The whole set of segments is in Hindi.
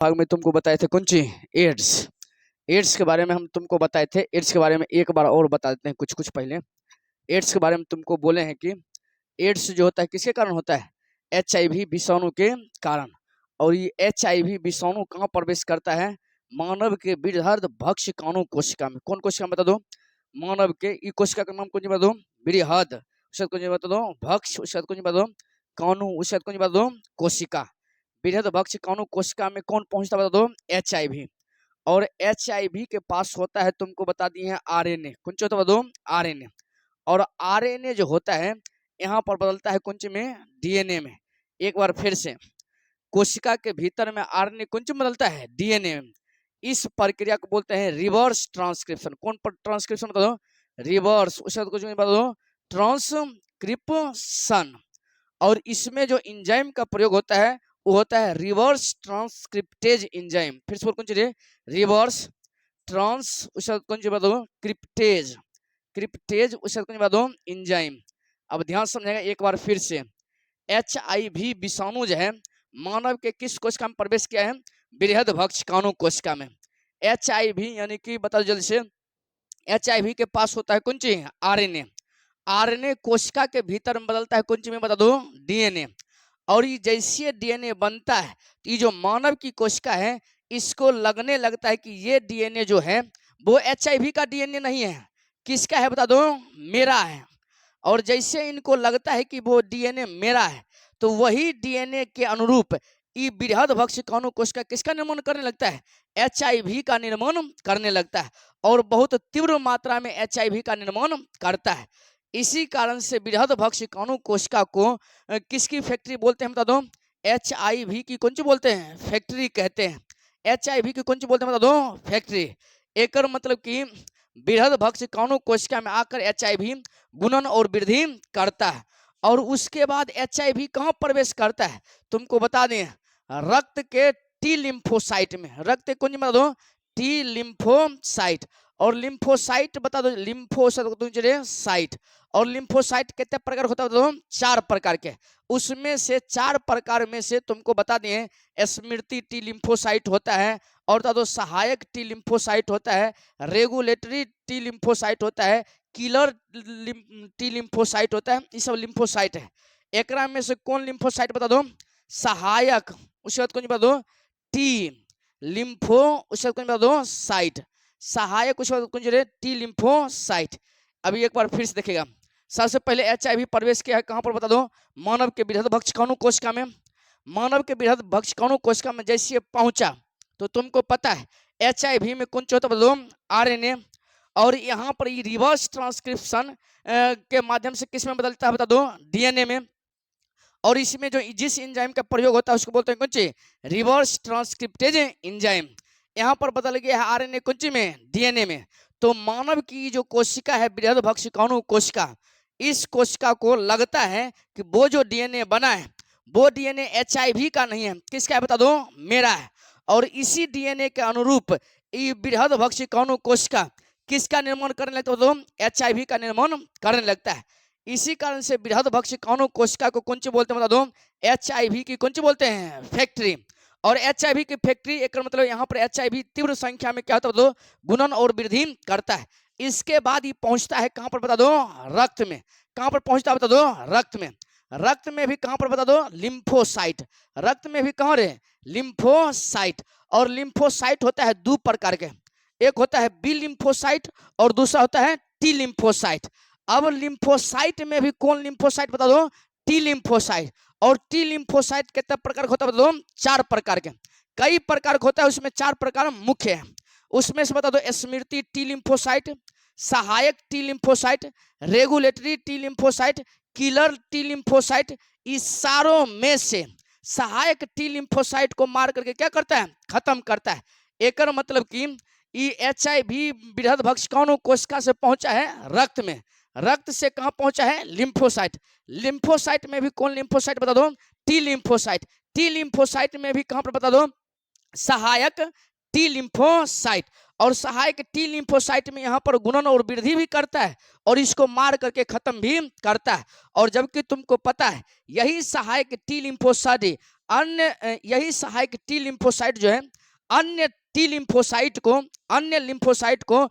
भाग में तुमको बताए थे कौन सी एड्स। एड्स के बारे में हम तुमको बताए थे। एड्स के बारे में एक बार और बता देते हैं कुछ कुछ पहले। एड्स के बारे में तुमको बोले हैं कि एड्स जो होता है किसके कारण होता है? HIV विषाणु के कारण। और ये HIV विषाणु कहाँ प्रवेश करता है? मानव के बृहद भक्ष्य काणु कोशिका में। कौन कोशिका बता दो? मानव के ई कोशिका का नाम कौन बता दो? बृहद। उसका कौन बता दो? भक्ष्य। उसका कौन बता दो? काणु। उसका कौन बता दो? कोशिका। बृहद भक्ष्य काणु कोशिका में कौन पहुंचता बता दो? HIV। और HIV के पास होता है, तुमको बता दिए हैं, RNA। कौन सी होता है बता दो? RNA। और RNA जो होता है यहाँ पर बदलता है कौन सी में? DNA में। एक बार फिर से, कोशिका के भीतर में RNA कौन सी बदलता है? DNA में। इस प्रक्रिया को बोलते हैं रिवर्स ट्रांसक्रिप्शन। कौन पर ट्रांसक्रिप्शन बता दो? रिवर्स। उसका कुछ बता दो? ट्रांसक्रिप्शन। और इसमें जो एंजाइम का प्रयोग होता है वो होता है रिवर्स ट्रांसक्रिप्टेज एंजाइम। फिर से कौन चीज? रिवर्स ट्रांस, उसका कौन चीज बता दो? क्रिप्टेज। क्रिप्टेज उसका कौन बता दो? एंजाइम। अब ध्यान समझेगा एक बार फिर से। HIV विषाणु जो है मानव के किस कोशिका में प्रवेश किया है? बृहद भक्ष्य काणु कोशिका में। HIV यानी कि बता जल्दी से, HIV के पास होता है कौन चीज? RNA। RNA कोशिका के भीतर में बदलता है कौन चीज में बता दो? DNA। और ये जैसे DNA बनता है तो ये जो मानव की कोशिका है इसको लगने लगता है कि ये DNA जो है वो HIV का DNA नहीं है। किसका है बता दो? मेरा है। और जैसे इनको लगता है कि वो DNA मेरा है तो वही DNA के अनुरूप ये बृहद भक्ष्य काणु कोशिका किसका निर्माण करने लगता है? HIV का निर्माण करने लगता है। और बहुत तीव्र मात्रा में HIV का निर्माण करता है। इसी कारण से बृहद भक्ष्य काणु कोशिका को किसकी फैक्ट्री बोलते हैं बता दो? HIV की कौन सी बोलते हैं? फैक्ट्री कहते हैं। HIV की कौन सी बोलते हैं बता दो? फैक्ट्री। एक मतलब कि बृहद भक्ष्य काणु कोशिका में आकर HIV गुणन और वृद्धि करता है। और उसके बाद HIV कहाँ प्रवेश करता है? तुमको बता दें, रक्त के T लिम्फोसाइट में। रक्त कौन सी बता दो? T lymphocyte. और लिम्फोसाइट बता दो, लिम्फोसाइट। और लिम्फोसाइट कितने प्रकार होता है बता दो? 4 प्रकार के। उसमें से 4 प्रकार में से तुमको बता दिए, स्मृति T लिम्फोसाइट होता है, और बता दो सहायक T लिम्फोसाइट होता है, रेगुलेटरी T लिम्फोसाइट होता है, किलर T लिम्फोसाइट होता है। ये सब लिम्फोसाइट है। एक में से कौन लिम्फोसाइट बता दो? सहायक। उसके बाद कौन बता दो? T lympho. उसके बाद कौन बता दो? साइट। सहायक उसके बाद कौन T लिम्फोसाइट। अभी एक बार फिर से देखेगा। सबसे पहले HIV प्रवेश किया है कहां पर बता दो? मानव के बृहद भक्ष्य काणु कोशिका में। मानव के बृहद भक्ष्य काणु कोशिका में जैसे पहुंचा तो तुमको पता है HIV में कौन होता बता दो? RNA। और यहाँ पर ये रिवर्स ट्रांसक्रिप्शन के माध्यम से किस में बदलता है बता दो? DNA में। और इसमें जो जिस एंजाइम का प्रयोग होता है उसको बोलते हैं कौन सी? Reverse transcriptase enzyme. यहाँ पर बदल गया है RNA कौन सी में? DNA में। तो मानव की जो कोशिका है बृहद भक्ष्य काणु कोशिका, इस कोशिका को लगता है कि वो जो DNA बना है वो DNA HIV का नहीं है। किसका है बता दो? मेरा है। और इसी DNA के अनुरूप ये बृहद भक्ष्य काणु कोशिका किसका निर्माण करने लगता है बता दो? HIV का निर्माण करने लगता है। इसी कारण से बृहद भक्ष्य काणु कोशिका को कौन सी बोलते हैं बता दो? HIV की कौन सी बोलते हैं? फैक्ट्री। और HIV की फैक्ट्री एक मतलब यहाँ पर HIV तीव्र संख्या में क्या होता है बता दो? गुणन और वृद्धि करता है। इसके बाद ये पहुंचता है कहां पर बता दो? रक्त में। कहां पर पहुंचता है बता दो? रक्त में। रक्त में भी कहां पर बता दो? लिम्फोसाइट। रक्त में भी कहां रे? लिम्फोसाइट। और लिम्फोसाइट होता है 2 प्रकार के। एक होता है B लिम्फोसाइट और दूसरा होता है T लिम्फोसाइट। अब लिम्फोसाइट में भी कौन लिम्फोसाइट बता दो? T lymphocyte. और T लिम्फोसाइट कितने प्रकार होता है बता दो? 4 प्रकार के। कई प्रकार होता है, उसमें 4 प्रकार मुख्य है। उसमें से बता दो स्मृति T लिम्फोसाइट, सहायक T lymphocyte, regulatory T lymphocyte, killer T lymphocyte. इस सारों में से सहायक T लिम्फोसाइट को मार करके क्या करता है? खत्म करता है। एक मतलब कि ये HIV बृहद भक्ष्य काणु कोशिका से पहुंचा है रक्त में। रक्त से कहां पहुंचा है? लिम्फोसाइट। लिम्फोसाइट में भी कौन लिम्फोसाइट बता दो? T lymphocyte. T लिम्फोसाइट में भी कहां पर बता दो? सहायक T लिम्फोसाइट। और सहायक T लिम्फोसाइट में यहाँ पर गुणन और वृद्धि भी करता है और इसको मार करके खत्म भी करता है। और जबकि तुमको पता है यही सहायक T लिम्फोसाइट यही सहायक टी लिम्फोसाइट जो है अन्य टी लिम्फोसाइट को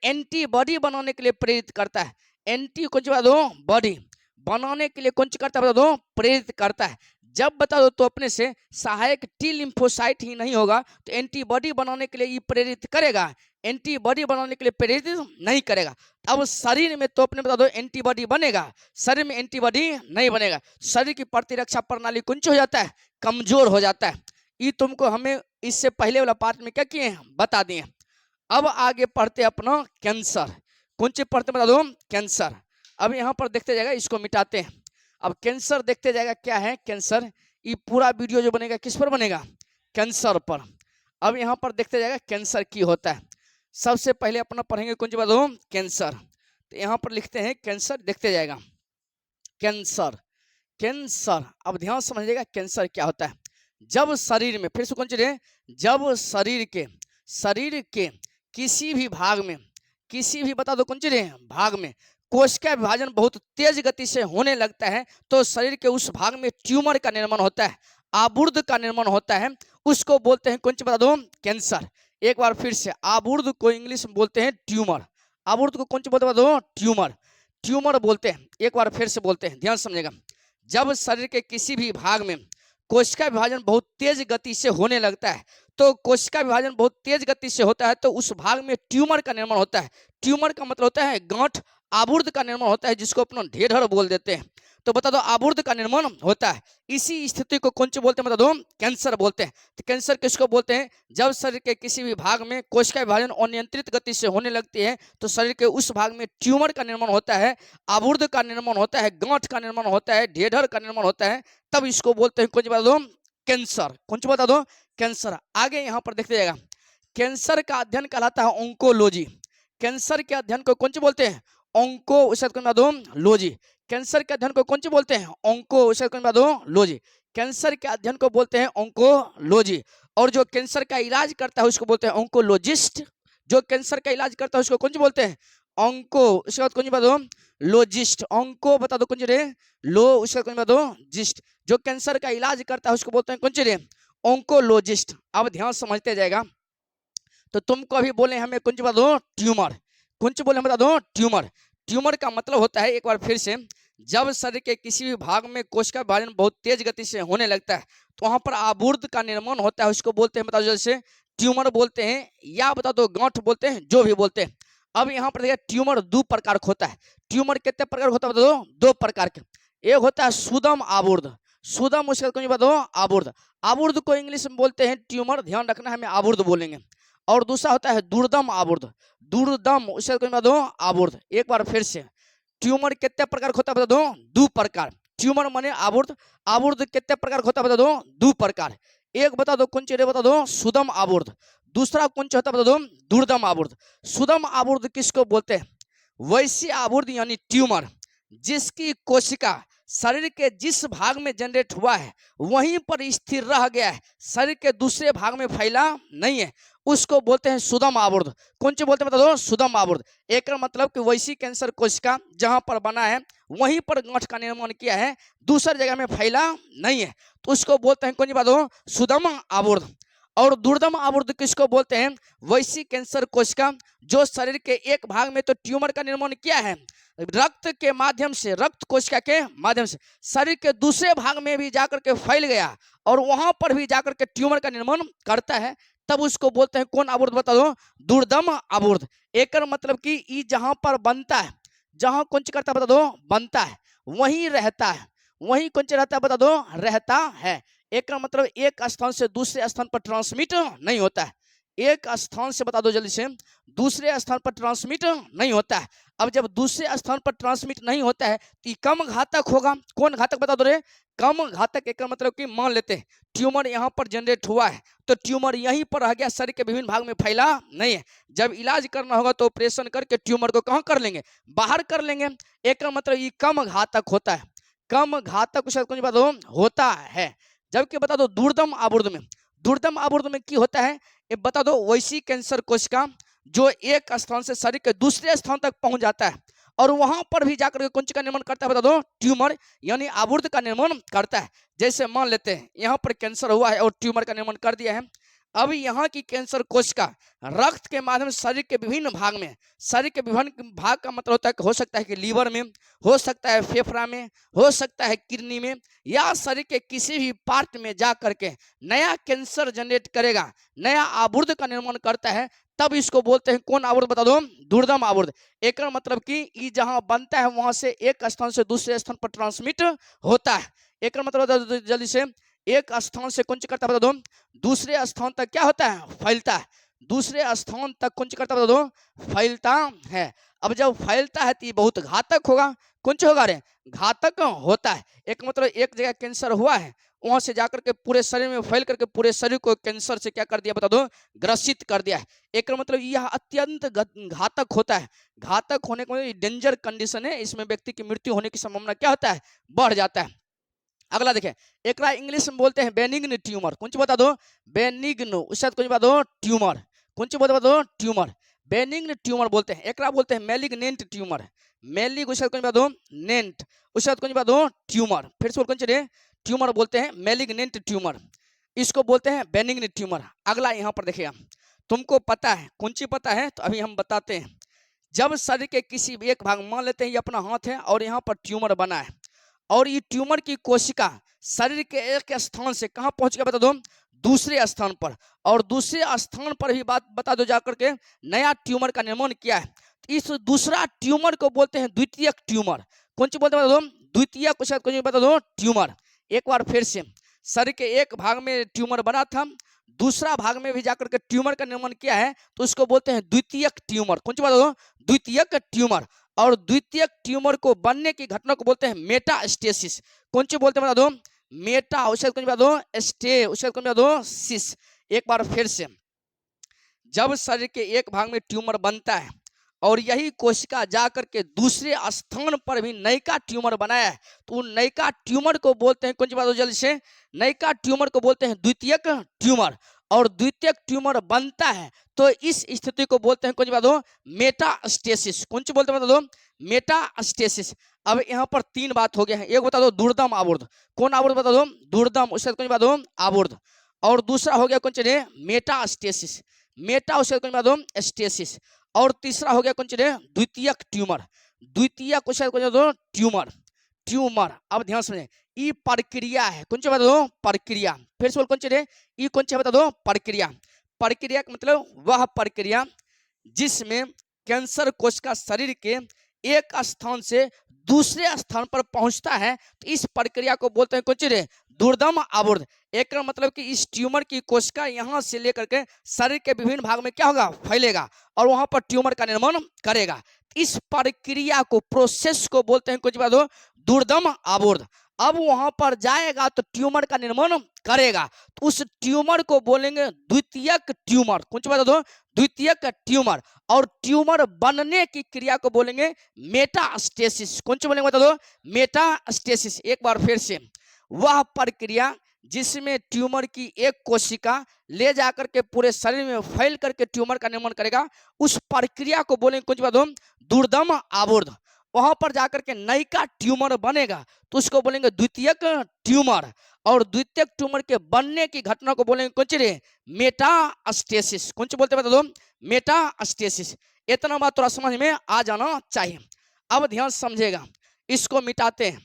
एंटीबॉडी बनाने के लिए प्रेरित करता है। एंटी कौन सी बता दो बॉडी बनाने के लिए कौन सी करता है बता दो प्रेरित करता है। जब बता दो तो अपने से सहायक टी लिम्फोसाइट ही नहीं होगा तो एंटीबॉडी बनाने के लिए ये प्रेरित करेगा, एंटीबॉडी बनाने के लिए प्रेरित नहीं करेगा। अब शरीर में तो अपने बता दो एंटीबॉडी बनेगा, शरीर में एंटीबॉडी नहीं बनेगा, शरीर की प्रतिरक्षा प्रणाली कुंच हो जाता है, कमजोर हो जाता है। ये तुमको हमें इससे पहले वाला पार्ट में क्या किए हैं बता दिए। अब आगे पढ़ते अपना कैंसर। कौन सी पढ़ते बता दो कैंसर। अब यहाँ पर देखते जाएगा, इसको मिटाते हैं। अब कैंसर देखते जाएगा क्या है कैंसर। ये पूरा वीडियो जो बनेगा किस पर बनेगा कैंसर पर। अब यहाँ पर देखते जाएगा कैंसर की होता है। सबसे पहले अपना पढ़ेंगे कौन सी बात हो कैंसर। तो यहाँ पर लिखते हैं कैंसर, देखते जाएगा कैंसर। कैंसर अब ध्यान समझिएगा कैंसर क्या होता है। जब शरीर में, फिर से कौन चीज है, जब शरीर के किसी भी भाग में, किसी भी बता दो कौन चीज है भाग में कोशिका विभाजन बहुत तेज गति से होने लगता है तो शरीर के उस भाग में ट्यूमर का निर्माण होता है, आबुर्द का निर्माण होता है, उसको बोलते हैं कौन सी बता दो कैंसर। एक बार फिर से, आबुर्द को इंग्लिश में बोलते हैं ट्यूमर, आबुर्द को कौन सी बोलते बता दो ट्यूमर, ट्यूमर बोलते हैं। एक बार फिर से बोलते हैं, ध्यान समझेगा। जब शरीर के किसी भी भाग में कोशिका विभाजन बहुत तेज गति से होने लगता है तो कोशिका विभाजन बहुत तेज गति से होता है तो उस भाग में ट्यूमर का निर्माण होता है। ट्यूमर का मतलब होता है गांठ, आबुर्द का निर्माण होता है जिसको अपना ढेढ़र बोल देते हैं। तो बता दो आबुर्द का निर्माण होता है। इसी स्थिति को कौन सी बोलते हैं बता दो कैंसर बोलते हैं। तो कैंसर किसको बोलते हैं, जब शरीर के किसी भी भाग में कोशिका विभाजन अनियंत्रित गति से होने लगती है तो शरीर के उस भाग में ट्यूमर का निर्माण होता है, आबुर्द का निर्माण होता है, गांठ का निर्माण होता है, ढेढ़र का निर्माण होता है, तब इसको बोलते हैं कौन सी बता दो कैंसर। कौन सी बता दो कैंसर। आगे यहाँ पर देखते जाएगा, कैंसर का अध्ययन कहलाता है ऑन्कोलॉजी। कैंसर के अध्ययन को कौन सी बोलते हैं ऑन्कोलॉजी। कैंसर के अध्ययन को कौन सी बोलते हैं ऑन्कोलॉजी। कैंसर के अध्ययन को बोलते हैं ऑन्कोलॉजी। और जो कैंसर का इलाज करता है उसको बोलते हैं ऑन्कोलॉजिस्ट। जो कैंसर का इलाज करता है उसको कौन सी बोलते हैं ऑन्को, उसके बाद कौन सी बता दो लोजिस्ट। ऑन्को बता दो कौन सी रे लो, उसके बाद कौन सी बता दो जिस्ट। जो कैंसर का इलाज करता है उसको बोलते हैं कौन सी रे ऑन्कोलॉजिस्ट। अब ध्यान समझते जाएगा। तो तुमको अभी बोले हमें कौन सी बता दो ट्यूमर, कौन सी बोले बता दो ट्यूमर। ट्यूमर का मतलब होता है, एक बार फिर से, जब शरीर के किसी भी भाग में कोशिका विभाजन बहुत तेज गति से होने लगता है तो वहां पर आबुर्द का निर्माण होता है, उसको बोलते हैं बता दो जैसे ट्यूमर बोलते हैं या बता दो गांठ बोलते हैं, जो भी बोलते हैं। अब यहाँ पर देखिए ट्यूमर दो प्रकार का होता है। ट्यूमर कितने प्रकार होता है बता दो दो प्रकार के। एक होता है सुदम आबुर्द, सुदम उसके बाद कौन बता दो आबुर्द। आबुर्द को इंग्लिश में बोलते हैं ट्यूमर, ध्यान रखना हमें आबुर्द बोलेंगे। और दूसरा होता है दुर्दम आबुर्द, दुर्दम उसके बाद बता दो आबुर्द। एक बार फिर से, ट्यूमर कितने प्रकार होता है बता दो दो प्रकार। ट्यूमर माने आबुर्द, आबुर्द कितने प्रकार होता है बता दो दो प्रकार। एक बता दो कौन सी बता दो सुदम आबुर्द, दूसरा कौन सा होता है बता दो दुर्दम आबुर्द। सुदम आबुर्द किसको बोलते हैं, वैसी आबुर्द यानी ट्यूमर जिसकी कोशिका शरीर के जिस भाग में जनरेट हुआ है वहीं पर स्थिर रह गया है, शरीर के दूसरे भाग में फैला नहीं है, उसको बोलते हैं सुदम आबुर्द। कौन सी बोलते हैं बता दो सुदम आबुर्द। एक मतलब कि वैसी कैंसर कोशिका जहां पर बना है वहीं पर गांठ का निर्माण किया है, दूसरी जगह में फैला नहीं है, तो उसको बोलते हैं कौन सी बता दो सुदम आबुर्द। और दुर्दम आबुर्द किसको बोलते हैं, वैसी कैंसर कोशिका जो शरीर के एक भाग में तो ट्यूमर का निर्माण किया है, रक्त के माध्यम से, रक्त कोशिका के माध्यम से शरीर के दूसरे भाग में भी जाकर के फैल गया और वहां पर भी जाकर के ट्यूमर का निर्माण करता है, तब उसको बोलते हैं कौन आबुर्द बता दो दुर्दम आबुर्द। एक मतलब कि ये जहां पर बनता है, जहां कौन सी करता बता दो बनता है, वहीं रहता है, वहीं कौन सी रहता है बता दो रहता है। एक मतलब एक स्थान से दूसरे स्थान पर ट्रांसमिट नहीं होता है, एक स्थान से बता दो जल्दी से दूसरे स्थान पर ट्रांसमिट नहीं होता है। अब जब दूसरे स्थान पर ट्रांसमिट नहीं होता है तो ये कम घातक होगा। कौन घातक बता दो रे कम घातक। एक मतलब कि मान लेते हैं ट्यूमर यहाँ पर जनरेट हुआ है तो ट्यूमर यहीं पर रह गया, शरीर के विभिन्न भाग में फैला नहीं है। जब इलाज करना होगा तो ऑपरेशन करके ट्यूमर को कहाँ कर लेंगे, बाहर कर लेंगे। एक मतलब ये कम घातक होता है, कम घातक कुछ बात होता है। जबकि बता दो दुर्दम आबुर्द में, दुर्दम आबुर्द में क्या होता है ये बता दो वैसी कैंसर कोशिका जो एक स्थान से शरीर के दूसरे स्थान तक पहुंच जाता है और वहां पर भी जाकर के कौन चीज का निर्माण करता है बता दो, ट्यूमर यानी आवर्त का निर्माण करता है। जैसे मान लेते हैं यहाँ पर कैंसर हुआ है और ट्यूमर का निर्माण कर दिया है। अब यहाँ की कैंसर कोशिका रक्त के माध्यम से शरीर के विभिन्न भाग में, शरीर के विभिन्न भाग का मतलब होता है कि हो सकता है कि लीवर में, हो सकता है फेफड़ा में, हो सकता है किडनी में, या शरीर के किसी भी पार्ट में जा करके नया कैंसर जनरेट करेगा, नया आवर्त का निर्माण करता है। तब इसको बोलते हैं कौन आवर्त बता दो, दुर्दम आवर्त। एक मतलब कि ये जहां बनता है वहां से एक स्थान से दूसरे स्थान पर ट्रांसमिट होता है। एक मतलब जल्दी से एक स्थान से कौन करता है बता दो, दूसरे स्थान तक क्या होता है, फैलता है। दूसरे स्थान तक कौन करता है बता दो, फैलता है। अब जब फैलता है तो ये बहुत घातक होगा। कौन होगा रे, घातक होता है। एक मतलब एक जगह कैंसर हुआ है, वहां से जाकर के पूरे शरीर में फैल करके पूरे शरीर को कैंसर से क्या कर दिया बता दो, ग्रसित कर दिया है। एक मतलब यह अत्यंत घातक होता है। घातक होने का मतलब डेंजर कंडीशन है, इसमें व्यक्ति की मृत्यु होने की संभावना क्या होता है, बढ़ जाता है। अगला देखें, एक इंग्लिश में बोलते हैं बेनिग्न ट्यूमर। कौन बता दो, बेनिग्न। उसके साथ कौन बता दो, ट्यूमर। कौन बता दो, ट्यूमर। बेनिग्न ट्यूमर बोलते हैं। एक बोलते हैं मैलिग्नेंट ट्यूमर। मैलिग उसके साथ कौन बता दो, नेंट। उसके साथ कौन बता दो, ट्यूमर। फिर से कौन चलिए, ट्यूमर बोलते हैं मैलिग्नेंट ट्यूमर, इसको बोलते हैं बेनिग्न ट्यूमर। अगला यहाँ पर देखिएगा, तुमको पता है कौन ची पता है, तो अभी हम बताते हैं। जब शरीर के किसी भी एक भाग, मान लेते हैं ये अपना हाथ है और यहाँ पर ट्यूमर बना है, और ये ट्यूमर की कोशिका शरीर के एक स्थान से कहाँ पहुंच गया बता दो, दूसरे स्थान पर। और दूसरे स्थान पर भी बात बता दो जाकर के नया ट्यूमर का निर्माण किया है। इस दूसरा ट्यूमर को बोलते हैं द्वितीयक ट्यूमर। कौन सी बोलते हैं बता दो, द्वितीयक। कौन बता दो, ट्यूमर। एक बार फिर से, शरीर के एक भाग में ट्यूमर बना था, दूसरा भाग में भी जाकर के ट्यूमर का निर्माण किया है, तो उसको बोलते हैं द्वितीयक ट्यूमर। कौन सी बता दो, द्वितीयक ट्यूमर। और द्वितीयक ट्यूमर को बनने की घटना को बोलते हैं मेटास्टेसिस। कौन सी बोलते हैं बता दो, मेटा। उसके कौन बता दो, स्टे। उसके कौन बता दो, सिस। एक बार फिर से, जब शरीर के एक भाग में ट्यूमर बनता है और यही कोशिका जाकर के दूसरे स्थान पर भी नयका ट्यूमर बनाया है, तो उन नयका ट्यूमर को बोलते हैं, कौन सी बात हो जल्दी से, नयका ट्यूमर को बोलते हैं द्वितीयक ट्यूमर। और द्वितीयक ट्यूमर बनता है तो इस स्थिति को बोलते हैं, कौन सी बात हो, मेटास्टेसिस। कौन सी बोलते हैं बता दो, मेटास्टेसिस। अब यहाँ पर तीन बात हो गया है। एक बता दो दुर्दम आवर्त। कौन आवर्त बता दो, दुर्दम। उसके कौन बात दो, आवर्त। और दूसरा हो गया कौन चलिए, मेटास्टेसिस। मेटा उसके कौन बात दो, स्टेसिस। और तीसरा हो गया कौन चलिए, द्वितीयक ट्यूमर। द्वितीयक उसके कौन दो, ट्यूमर। ट्यूमर। अब ध्यान समझे, ई प्रक्रिया है। कौन सी बता दो, प्रक्रिया। फिर से कौन चलिए, ई कौन सी बता दो, प्रक्रिया। प्रक्रिया का मतलब वह प्रक्रिया जिसमें कैंसर कोशिका शरीर के एक स्थान से दूसरे स्थान पर पहुंचता है, तो इस प्रक्रिया को बोलते हैं कौन चीज, दुर्दम आवर्त। एक मतलब कि इस ट्यूमर की कोशिका यहां से लेकर के शरीर के विभिन्न भाग में क्या होगा, फैलेगा और वहां पर ट्यूमर का निर्माण करेगा। इस प्रक्रिया को, प्रोसेस को बोलते हैं कुछ बात हो, दुर्दम आवर्त। अब वहां पर जाएगा तो ट्यूमर का निर्माण करेगा, तो उस ट्यूमर को बोलेंगे द्वितीयक ट्यूमर। कुछ बता दो, द्वितीयक ट्यूमर। और ट्यूमर बनने की क्रिया को बोलेंगे मेटास्टेसिस। कौन सी बोलेंगे बता दो, मेटास्टेसिस। एक बार फिर से, वह प्रक्रिया जिसमें ट्यूमर की एक कोशिका ले जाकर के पूरे शरीर में फैल करके ट्यूमर का निर्माण करेगा, उस प्रक्रिया को बोलेंगे कुछ बता दो, दुर्दम आवर्त। वहां पर जाकर के नयका ट्यूमर बनेगा तो उसको बोलेंगे द्वितीयक ट्यूमर। और द्वितीयक ट्यूमर के बनने की घटना को बोलेंगे कौन सी, मेटास्टेसिस। कौन सी बोलते बता दो, मेटास्टेसिस। इतना बात थोड़ा समझ में आ जाना चाहिए। अब ध्यान समझेगा, इसको मिटाते हैं।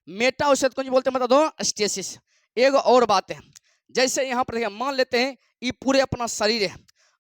मेटा उसे कौन बोलते बता दो, स्टेसिस। एक और बात है, जैसे यहाँ पर मान लेते हैं ये पूरे अपना शरीर है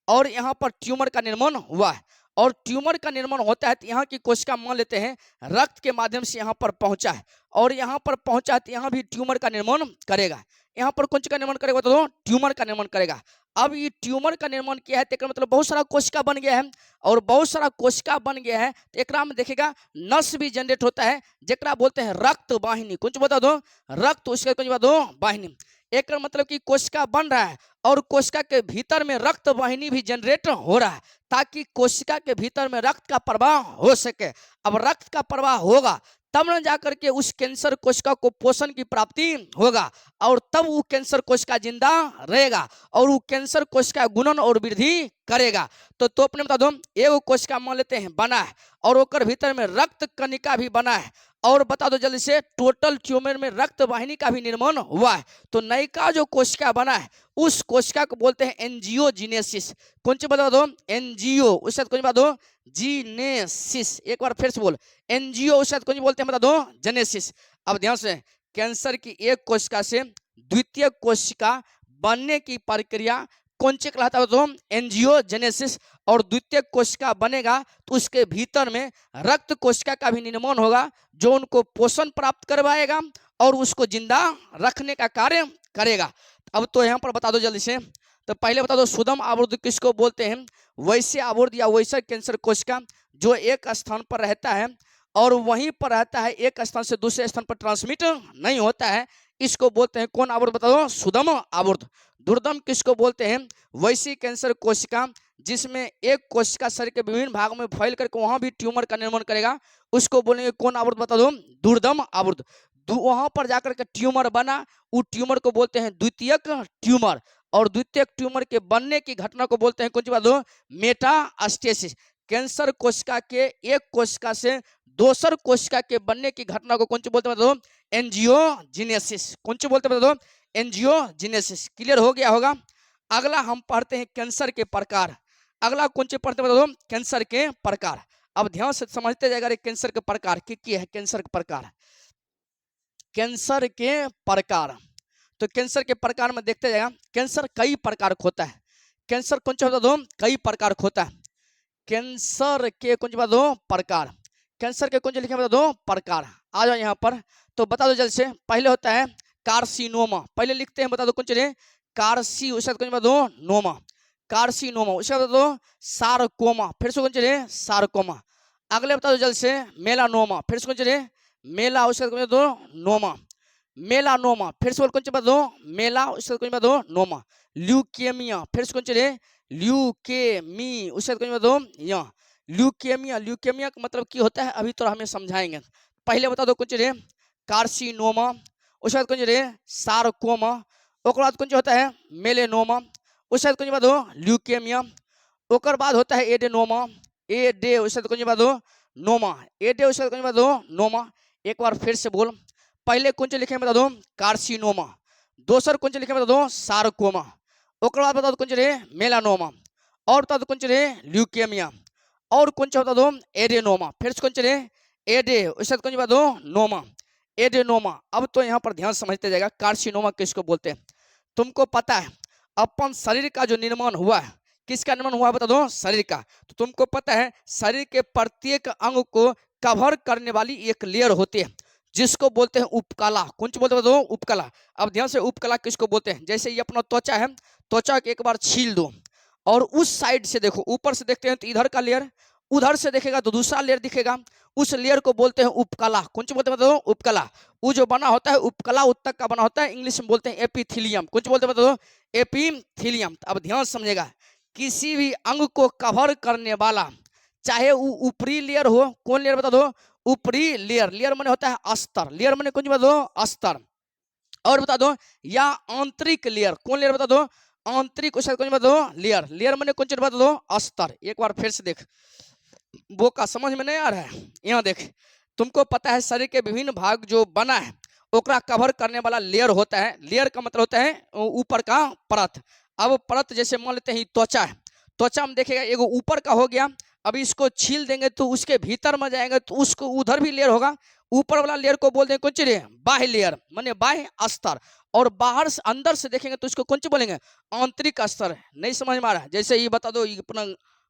और यहाँ पर ट्यूमर का निर्माण हुआ है, और ट्यूमर का निर्माण होता है तो यहाँ की कोशिका मान लेते हैं रक्त के माध्यम से यहाँ पर पहुंचा है, और यहाँ पर पहुंचा है तो यहाँ भी ट्यूमर का निर्माण करेगा। यहाँ पर कौन सा निर्माण करेगा तो ट्यूमर का निर्माण करेगा। अब ये ट्यूमर का निर्माण किया है तो मतलब बहुत सारा कोशिका बन गया है, और बहुत सारा कोशिका बन गया है तो एक में देखेगा नस भी जनरेट होता है, जरा बोलते हैं रक्त वाहिनी। कौन सा बता दो, रक्त। उसका कौन बता दो, वाहिनी। एक मतलब कि कोशिका बन रहा है और कोशिका के भीतर में रक्त वाहिनी भी जनरेट हो रहा है, ताकि कोशिका के भीतर में रक्त का प्रवाह हो सके। अब रक्त का प्रवाह होगा तब न जाकर के उस कैंसर कोशिका को पोषण की प्राप्ति होगा और तब वो कैंसर कोशिका जिंदा रहेगा और वो कैंसर कोशिका गुणन और वृद्धि करेगा। तो अपने बता दो, एगो कोशिका मान लेते हैं बना है और ओकर भीतर में रक्त कणिका भी बना है और बता दो जल्दी से टोटल ट्यूमर में रक्त वाहिनी का भी निर्माण हुआ है। तो नयिका जो कोशिका बना है उस कोशिका को बोलते हैं एंजियोजेनेसिस। कौन सी बता दो, एंजियो, उसके साथ कौन बता दो, जीनेसिस। एक बार फिर से बोल, एंजियो उसके साथ कौन बोलते हैं बता दो, जेनेसिस। अब ध्यान से, कैंसर की एक कोशिका से द्वितीय कोशिका बनने की प्रक्रिया कौन सी कहलाता है तो एंजियोजेनेसिस। और द्वितीय कोशिका बनेगा तो उसके भीतर में रक्त कोशिका का भी निर्माण होगा जो उनको पोषण प्राप्त करवाएगा और उसको जिंदा रखने का कार्य करेगा। अब तो यहाँ पर बता दो जल्दी से, तो पहले बता दो सुदम आवर्त किसको बोलते हैं, वैसे आवर्त या वैसा कैंसर कोशिका जो एक स्थान पर रहता है और वहीं पर रहता है, एक स्थान से दूसरे स्थान पर ट्रांसमिट नहीं होता है, इसको बोलते हैं कौन आवर्त बता दो, सुदम आवर्त। दुर्दम किसको बोलते हैं, वैसी कैंसर कोशिका जिसमें एक कोशिका शरीर के विभिन्न भागों में फैल करके वहां भी ट्यूमर का निर्माण करेगा, उसको बोलेंगे कौन आवर्त बता दो, दुर्दम आवर्त। वहां पर जाकर के ट्यूमर बना, उस ट्यूमर को बोलते हैं द्वितीयक ट्यूमर और द्वितीयक ट्यूमर के बनने की घटना को बोलते हैं कौन सी बात दो, मेटास्टेसिस। कैंसर कोशिका के एक कोशिका से दोसर कोशिका के बनने की घटना को कौन सी बोलते हैं, एंजियोजेनेसिस। कौन सी बोलते हैं, एंजियोजेनेसिस। क्लियर हो गया होगा। अगला हम पढ़ते हैं कैंसर के प्रकार। अगला कौन सी पढ़ते हैं, कैंसर के प्रकार। अब ध्यान से समझते जाएगा कैंसर के प्रकार क्या है। कैंसर के प्रकार, कैंसर के प्रकार, तो कैंसर के प्रकार में देखते जाएगा कैंसर कई प्रकार का होता है। कैंसर कौन सा होता दो, कई प्रकार का होता है। कैंसर के कौन सी बात दो, प्रकार। कैंसर के कौन से लिखे बता दो, प्रकार। आ जाओ यहाँ पर, तो बता दो जल्दी से। पहले होता है कार्सिनोमा, पहले लिखते हैं बता दो कौन से, कार्सी, उसके बाद कौन बता दो, नोमा, कार्सिनोमा। उसके बाद बता दो सारकोमा, फिर से कौन से, सारकोमा। अगले बता दो जल्दी से मेलानोमा, फिर से कौन से, मेला, उसके बाद कौन बता दो, नोमा, मेलानोमा। फिर से कौन से बता दो, मेला, उसके बाद कौन बता दो, नोमा। ल्यूकेमिया, फिर से कौन से, ल्यूकेमी, उसके बाद कौन बता दो, यहाँ ल्यूकेमिया। ल्यूकेमिया का मतलब क्या होता है अभी तो हमें समझाएंगे। पहले बता दो कौन से, कार्सिनोमा, उसके बाद कौन से, सारकोमा, ओकर बाद कौन होता है, मेलेनोमा, उसके बाद कौन बता दो, ल्यूकेमिया, ओकर बाद होता है एडेनोमा, एडे, उसके बाद कौन बता दो, नोमा, एडे, उसके बाद कौन बता दो, नोमा। एक बार फिर से बोल, पहले कौन से लिखे बता दो, कार्सिनोमा, दोसर कौन से लिखे बता दो, सारकोमा, ओकर बाद बता दो कौन से, मेलानोमा, और बता दो कौन से, ल्यूकेमिया, और कौन सा बता दो, एडेनोमा। फिर से कौन से, एडे, उसके बाद कौन बता दो, नोमा, एडेनोमा। अब तो यहाँ पर ध्यान समझते जाएगा कार्सिनोमा किसको बोलते हैं। तुमको पता है अपन शरीर का जो निर्माण हुआ है, किसका निर्माण हुआ बता दो, शरीर का। तो तुमको पता है शरीर के प्रत्येक अंग को कवर करने वाली एक लेयर होती है जिसको बोलते हैं उपकला। कौन सी बोलते हैं बता दो, उपकला। अब ध्यान से, उपकला किसको बोलते हैं, जैसे ये अपना त्वचा है, त्वचा के एक बार छील दो और उस साइड से देखो, ऊपर से देखते हैं तो इधर का लेयर, उधर से देखेगा तो दूसरा लेयर दिखेगा, उस लेयर को बोलते हैं उपकला। कौन सी बोलते हैं बता दो, उपकला। वो जो बना होता है उपकला उत्तक का बना होता है, इंग्लिश में बोलते हैं एपिथीलियम। कौन सी बोलते हैं बता दो, एपिथीलियम। अब ध्यान समझेगा, किसी भी अंग को कवर करने वाला, चाहे वो ऊपरी लेयर हो, कौन लेयर बता दो, ऊपरी लेयर। लेयर माने होता है अस्तर, लेयर माने कौन सी बता दो, अस्तर। और बता दो या आंतरिक लेयर, कौन लेयर बता दो, आंतरिक, उसका कौन बता दो, लेयर। लेयर माने कौन सी बता दो, अस्तर। एक बार फिर से देख, वो का समझ में नहीं आ रहा है, यहाँ देख। तुमको पता है शरीर के विभिन्न भाग जो बना है ओकरा कवर करने वाला लेयर होता है। लेयर का मतलब होता है ऊपर का परत। अब परत जैसे मान लेते हैं त्वचा है, त्वचा में देखेगा एगो ऊपर का हो गया, अभी इसको छील देंगे तो उसके भीतर में जाएंगे तो उसको उधर भी लेयर होगा, ऊपर वाला लेयर को बोलते हैं कौन सी, बाह्य लेयर, माने बाह्य अस्तर। और बाहर से अंदर से देखेंगे तो इसको कौन सी बोलेंगे, आंतरिक अस्तर। नहीं समझ में आ रहा है, जैसे ये बता दो, ये अपना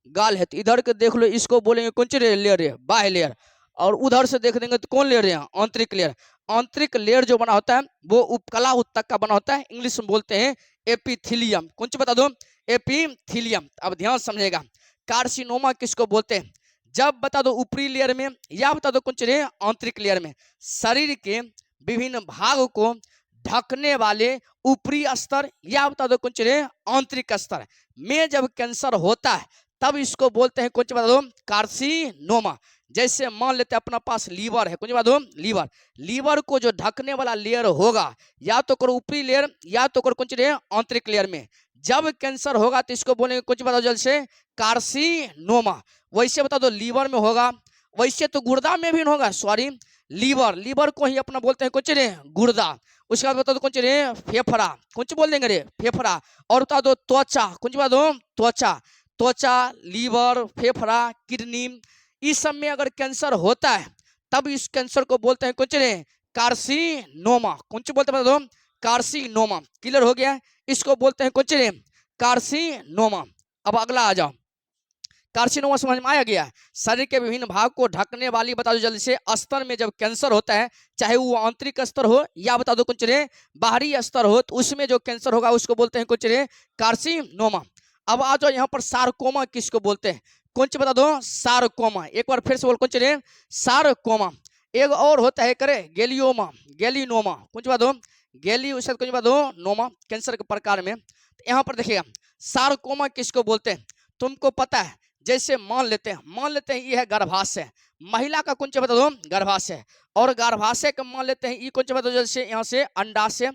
गाल है तो इधर के देख लो, इसको बोलेंगे कौन सी लेयर है, बाह्य लेयर। और उधर से देख देंगे तो कौन लेयर है, आंतरिक लेयर। आंतरिक लेयर जो बना होता है वो उपकला उत्तक का बना होता है, इंग्लिश में बोलते हैं एपिथीलियम। कौन सी बता दो, एपिथीलियम। अब ध्यान समझेगा, कार्सिनोमा किसको बोलते हैं, जब बता दो ऊपरी लेयर में या बता दो कौन सी आंतरिक लेयर में शरीर के विभिन्न भाग को ढकने वाले ऊपरी स्तर या बता दो कौन सी आंतरिक स्तर में जब कैंसर होता है तब इसको बोलते हैं कौन सी बता दो, कार्सिनोमा। जैसे मान लेते हैं अपना पास लीवर है, कुछ बात हो, लीवर, लीवर को जो ढकने वाला लेयर होगा या तो कर ऊपरी लेयर या तो कर कुछ आंतरिक लेयर में, जब कैंसर होगा तो इसको बोलेंगे कुछ बताओ जल्द से, कार्सिनोमा। वैसे बता दो लीवर में होगा, वैसे तो गुर्दा में भी होगा, सॉरी लीवर, लीवर को ही अपना बोलते हैं कुछ गुर्दा। उसके बाद बता दो कुछ फेफड़ा, कुछ बोल देंगे रे फेफड़ा। और बता दो त्वचा, कुछ बता दो त्वचा, त्वचा, लीवर, फेफड़ा, किडनी, इस सब में अगर कैंसर होता है तब इस कैंसर को बोलते हैं कुछ कार्सिनोमा। कुछ बोलते हैं बता दो, कार्सिनोमा। क्लियर हो गया, इसको बोलते हैं कुछ कार्सिनोमा। अब अगला आ जाओ, कार्सिनोमा समझ में आया गया। शरीर के विभिन्न भाग को ढकने वाली बता दो जल्दी से, स्तर में जब कैंसर होता है, चाहे वो आंतरिक स्तर हो या बता दो कुछ बाहरी स्तर हो, तो उसमें जो कैंसर होगा उसको बोलते हैं कुछ कार्सिनोमा। अब आ जाओ यहाँ पर सारकोमा किसको बोलते हैं, कुछ बता दो, सारकोमा। एक बार फिर से बोल कुछ सारकोमा। एक और होता है करे गैलियोमा, गैलिनोमा, कुछ बता दो, गैली उसके कुछ बता दो नोमा, कैंसर के प्रकार में। यहाँ पर देखिएगा सारकोमा किसको बोलते हैं, तुमको पता है। जैसे मान लेते हैं ये है गर्भाशय, महिला का कुंच बता दो गर्भाशय, और गर्भाशय का मान लेते हैं ये कुंच बता दो जैसे यहाँ से अंडाशय,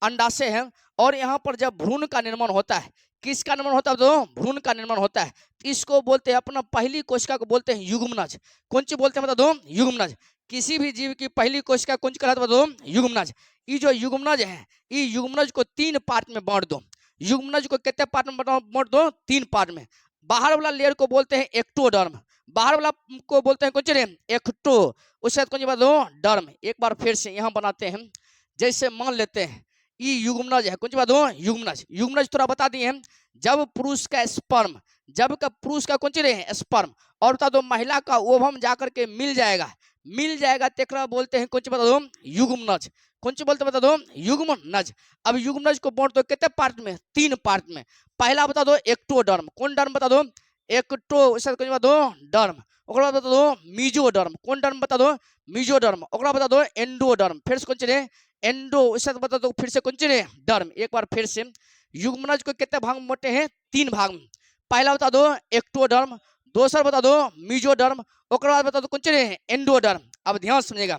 अंडाशय है। और यहाँ पर जब भ्रूण का निर्माण होता है, किसका निर्माण होता है तो भ्रूण का निर्माण होता है, इसको बोलते हैं अपना पहली कोशिका को बोलते हैं युग्मनज। कुंच बोलते हैं बता दो युग्मनज। किसी भी जीव की पहली कोशिका कुंच कहलाता है बता दो युग्मनज। ये जो युग्मनज है, ये युग्मनज को 3 पार्ट में बांट दो। युग्मनज को कितने पार्ट में बांट दो, 3 पार्ट में। बाहर वाला लेयर को बोलते हैं एक्टोडर्म, बाहर वाला को बोलते हैं कुछ एक्टो, उसके बाद कुछ बता दो डर्म। एक बार फिर से यहाँ बनाते हैं, जैसे मान लेते हैं ये युग्मनज है, कुछ बता दो युग्मनज। युग्मनज थोड़ा बता दिए हैं, जब पुरुष का स्पर्म, जब का पुरुष का कुछ स्पर्म और बता दो महिला का ओवम जाकर के मिल जाएगा तेकरा बोलते हैं कुछ बता दो युग्मनज। कुछ बोलते बता दो युग्मनज। अब युग्मनज को बांट दो कितने पार्ट में, 3 पार्ट में। पहला बता दो एक्टोडर्म, कौन डर्म बता दो एक्टो, उसके बाद बता दो डर्म, ओकरा बाद बता दो मीजोडर्म, कौन डर्म बता दो मीजोडर्म, ओकरा बता दो एंडोडर्म, फिर से कुछ एंडो, उसके बाद बता दो फिर से कुछ डर्म। एक बार फिर से युग्मनज को कितने भाग में बांटे हैं, 3 भाग में। पहला बता दो एक्टोडर्म, दूसरा बता दो मीजोडर्म, ओकरा बाद बता दो कुछ एंडोडर्म। अब ध्यान सुनिएगा,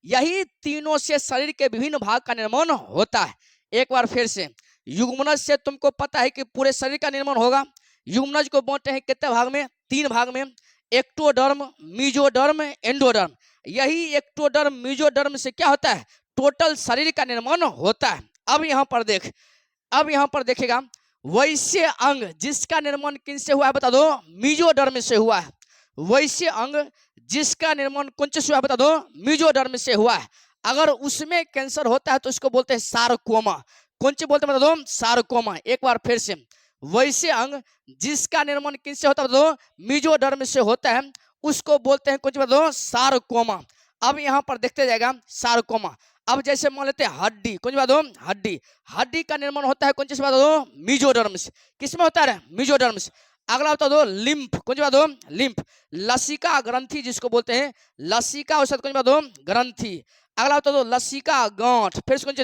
यही तीनों से शरीर के विभिन्न भाग का निर्माण होता है। एक बार फिर से, युग्मनज से तुमको पता है कि पूरे शरीर का निर्माण होगा। युग्मनज को बांटे हैं कितने भाग में, 3 भाग में, एक्टोडर्म, मीजोडर्म, एंडोडर्म। यही एक्टोडर्म मीजोडर्म से क्या होता है, टोटल शरीर का निर्माण होता है। अब यहाँ पर देखेगा, वैसे अंग जिसका निर्माण किनसे हुआ है बता दो, मीजोडर्म से हुआ है। वैसे अंग जिसका निर्माण कौन से हुआ बता दो, मीजोडर्म से हुआ है। अगर उसमें कैंसर होता है तो इसको बोलते हैं सारकोमा। कौन से बोलते हैं बता दो, सारकोमा। एक बार फिर से, वैसे अंग जिसका निर्माण किससे होता है बता दो, मीजोडर्म से होता है, उसको बोलते हैं कुछ बता दो सारकोमा। अब यहाँ पर देखते जाएगा सारकोमा। अब जैसे मान लेते हैं हड्डी, कुछ बता दो हड्डी, हड्डी का निर्माण होता है कौन से बता दो, मीजोडर्म से। किसमें होता है, मीजोडर्म से। अगला बता दो लिम्फ, कुछ बता दो लिम्फ, लसिका ग्रंथि जिसको बोलते हैं, लसिका औषध कुछ बता दो ग्रंथि। अगला बता दो लसिका गांठ, फिर से कुछ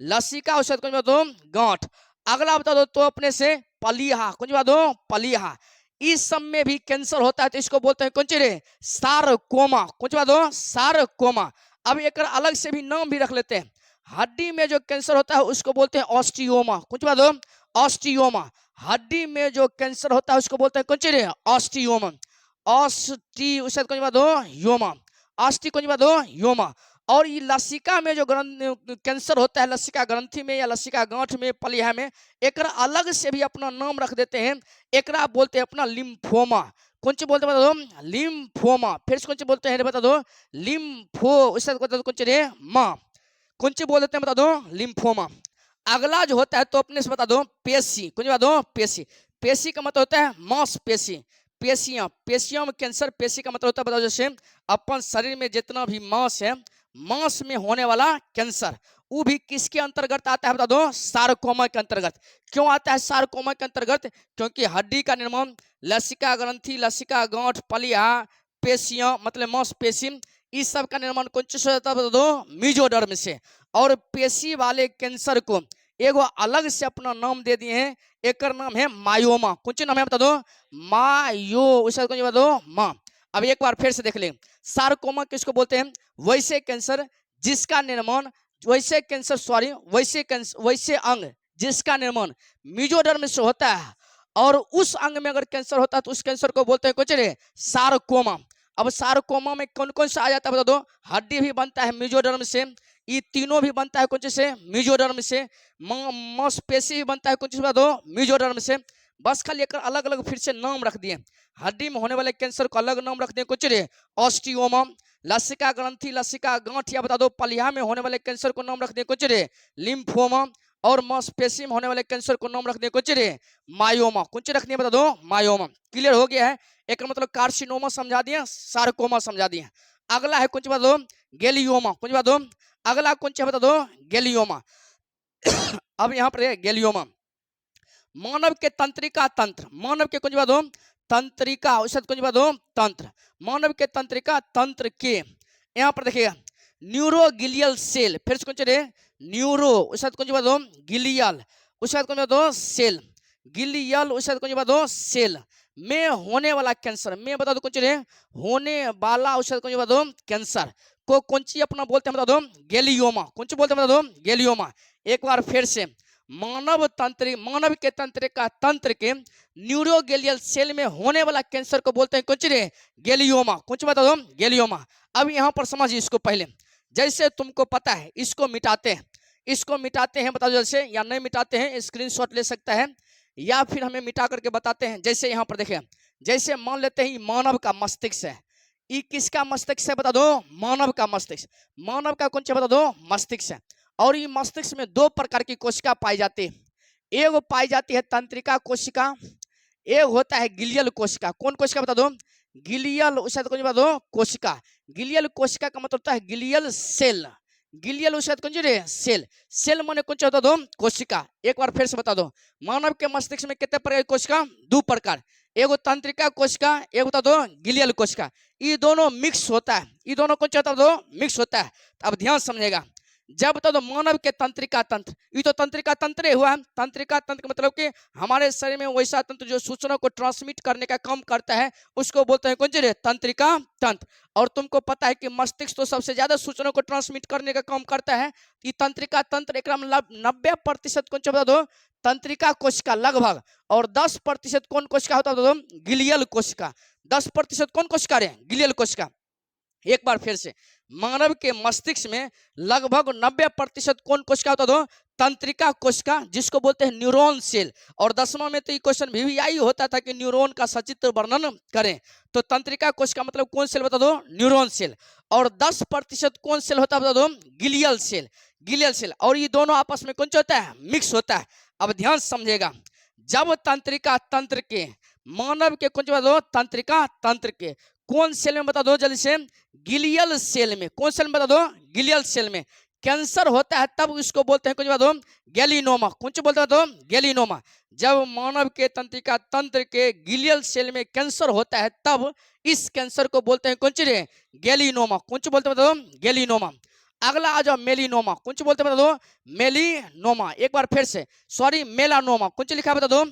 लसिका औषध कुछ बता दो गांठ। अगला बता दो तो अपने से पलीहा, कुछ बता दो पलीहा। इस सब में भी कैंसर होता है तो इसको बोलते हैं कौन रे, सारकोमा। कुछ बता दो सारकोमा। अब एक अलग से भी नाम भी रख लेते हैं, हड्डी में जो कैंसर होता है उसको बोलते हैं ऑस्टियोमा। कुछ बता दो ऑस्टियोमा। हड्डी में जो कैंसर होता है उसको बोलते हैं कौन रे, ऑस्टियोमा। ऑस्टी उसके कुछ बता दो योमा, ऑस्टी कुछ बता दो योमा। और ये लसिका में जो कैंसर होता है, लसिका ग्रंथि में या लसिका गांठ में, पलिहा में, एक अलग से भी अपना नाम रख देते हैं। एक बोलते हैं अपना लिम्फोमा। कौन सी बोलते हैं बता दो, लिम्फोमा। फिर से कौन सी बोलते हैं बता दो, लिम्फो, उससे बता दो कौन रे माँ, कौन सी बोल देते हैं बता दो लिम्फोमा। अगला जो होता है तो अपने से बता दो पेशी। कुछ बता दो पेशी। पेशी का मतलब होता है मांसपेशी, पेशियां, पेशियों में कैंसर। पेशी का मतलब होता है बताओ जैसे अपन शरीर में जितना भी मांस है, मांस में होने वाला कैंसर, वो भी किसके अंतर्गत आता है बता दो, सारकोमा के अंतर्गत। क्यों आता है सारकोमा के अंतर्गत, क्योंकि हड्डी का निर्माण, लसिका ग्रंथि, लसिका गांठ, पलिहा, पेशियां मतलब मांसपेशी, इस सब का निर्माण कौन से होता है बता दो, मीजोडर्म से। और पेशी वाले कैंसर को एगो अलग से अपना नाम दे दिए हैं, एक नाम है मायोमा। कौन सा नाम है बता दो, मायो, उसका बता दो माँ। अब एक बार फिर से देख लें, सारकोमा किसको बोलते हैं? वैसे कैंसर जिसका निर्माण, वैसे कैंसर सॉरी वैसे कैंसर, वैसे अंग जिसका निर्माण मेसोडर्म से होता है, और उस अंग में अगर कैंसर होता है तो उस कैंसर को बोलते हैं कुछ रे सारकोमा। अब सारकोमा में कौन कौन सा आ जाता है बता दो? हड्डी भी बनता है मेसोडर्म से, ये तीनों भी बनता है कुछ से? मेसोडर्म से। मांसपेशी भी बनता है कुछ से? बता दो मेसोडर्म से। बस खाली एक अलग अलग फिर से नाम रख दिए। हड्डी में होने वाले कैंसर को अलग नाम रख दिए कुछ रे ऑस्टियोमा। लसिका ग्रंथि, लसिका गांठ या बता दो पलिया में होने वाले कैंसर को नाम रख दिए कुछ रे लिम्फोमा। और मांसपेशी में होने वाले कैंसर को नाम रख दिए कुछ रे मायोमा। कुछ रखनी है बता दो? मायोमा। क्लियर हो गया है? एक मतलब कार्सिनोमा समझा दिए, सार्कोमा समझा दिए। अगला है कुछ बता दो? गैलियोमा। कुछ बता दो? अगला कौन सा बता दो? गैलियोमा। अब यहाँ पर है गैलियोमा। मानव के तंत्रिका तंत्र, मानव के कुछ बता दो? तंत्रिका, उससे कुछ बता दो? तंत्र। मानव के तंत्रिका तंत्र के यहाँ पर देखिएगा न्यूरोगिलियल सेल, फिर से कुछ रे न्यूरो, उसके साथ कुछ बता दो? गिलियल, उसके बाद कुछ बता दो? सेल, गिलियल, उसके बाद कुछ बता दो? सेल में होने वाला कैंसर, में बता दो कुछ रे होने वाला, उसके बाद कुछ बता दो? कैंसर को कौन सी अपना बोलते हैं बता दो? गैलियोमा। कौन सी बोलते हैं बता दो? गैलियोमा। एक बार फिर से, मानव तंत्र, मानव के तंत्रिका तंत्र के न्यूरोगेलियल सेल में होने वाला कैंसर को बोलते हैं कुछ रे गैलियोमा। कुछ बता दो? गैलियोमा। अब यहाँ पर समझिए इसको पहले, जैसे तुमको पता है इसको मिटाते हैं, इसको मिटाते हैं बता दो जैसे, या नहीं मिटाते हैं स्क्रीनशॉट ले सकता है या फिर हमें मिटा करके बताते हैं। जैसे यहाँ पर देखें, जैसे मान लेते हैं मानव का मस्तिष्क है, ये किसका मस्तिष्क है बता दो? मानव का मस्तिष्क। मानव का कौन सा बता दो? मस्तिष्क है। और ये मस्तिष्क में दो प्रकार की कोशिका पाई जाती है, एक पाई जाती है तंत्रिका कोशिका, एक होता है गिलियल कोशिका। कौन कोशिका बता दो? गिलियल, उसके बाद कौन बता दो? कोशिका। गिलियल कोशिका का मतलब होता है गिलियल सेल, गिलियल उसके बाद कौन रे सेल, सेल माने कौन सा बता दो? कोशिका। एक बार फिर से बता दो, मानव के मस्तिष्क में कितने प्रकार की कोशिका? दो प्रकार, एगो तंत्रिका कोशिका, एक बता दो गिलियल कोशिका। ये दोनों मिक्स होता है, ये दोनों कौन सा बता दो? मिक्स होता है। तो अब ध्यान समझेगा, जब बता दो मानव के तंत्रिका तंत्र, ये तो तंत्रिका तंत्र हुआ। तंत्रिका तंत्र मतलब कि हमारे शरीर में वैसा तंत्र जो सूचना को ट्रांसमिट करने का काम करता है, उसको बोलते हैं कौन सी? तंत्रिका तंत्र। और तुमको पता है कि मस्तिष्क तो सबसे ज्यादा सूचना को ट्रांसमिट करने का काम करता है। ये तंत्रिका तंत्र एक 90% कौन सा बता दो? तंत्रिका कोशिका लगभग, और 10% कौन कोशिका होता है बता दो? गिलियल कोशिका। 10% कौन कोशिका रे? गिलियल कोशिका। एक बार फिर से, मानव के मस्तिष्क में लगभग 90% कौन कोशिका होता दो? तंत्रिका कोशिका, जिसको बोलते हैं न्यूरॉन सेल। और 10वां में तो ये क्वेश्चन भी यही होता था कि न्यूरॉन का सचित्र वर्णन करें, तो तंत्रिका कोशिका मतलब कौन सेल बता दो? Neuron cell. और 10% कौन सेल होता है बता दो? Glial cell, glial cell. और ये दोनों आपस में कौन सा होता है? मिक्स होता है। अब ध्यान समझेगा, जब तंत्रिका तंत्र के, मानव के कौन सा बता दो? तंत्रिका तंत्र के कौन सेल में बता दो जल्दी से? गिलियल सेल में। कौन सेल में बता दो? गिलियल सेल में कैंसर होता है, तब इसको बोलते हैं कुछ बता दो? गैलिनोमा। कौन सा बोलते हैं बता दो? गैलिनोमा। जब मानव के तंत्रिका तंत्र के गिलियल सेल में कैंसर होता है, तब इस कैंसर को बोलते हैं कौन सी? गैलिनोमा। कौन सा बोलते हैं बता दो? गैलिनोमा। अगला आ जाओ मेलिनोमा। कौन सा बोलते हैं बता दो? मेलिनोमा। एक बार फिर से, सॉरी मेलानोमा। कौन सा लिखा है बता दो?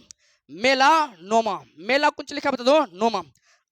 मेलानोमा। मेला कौन सा लिखा है बता दो? नोमा।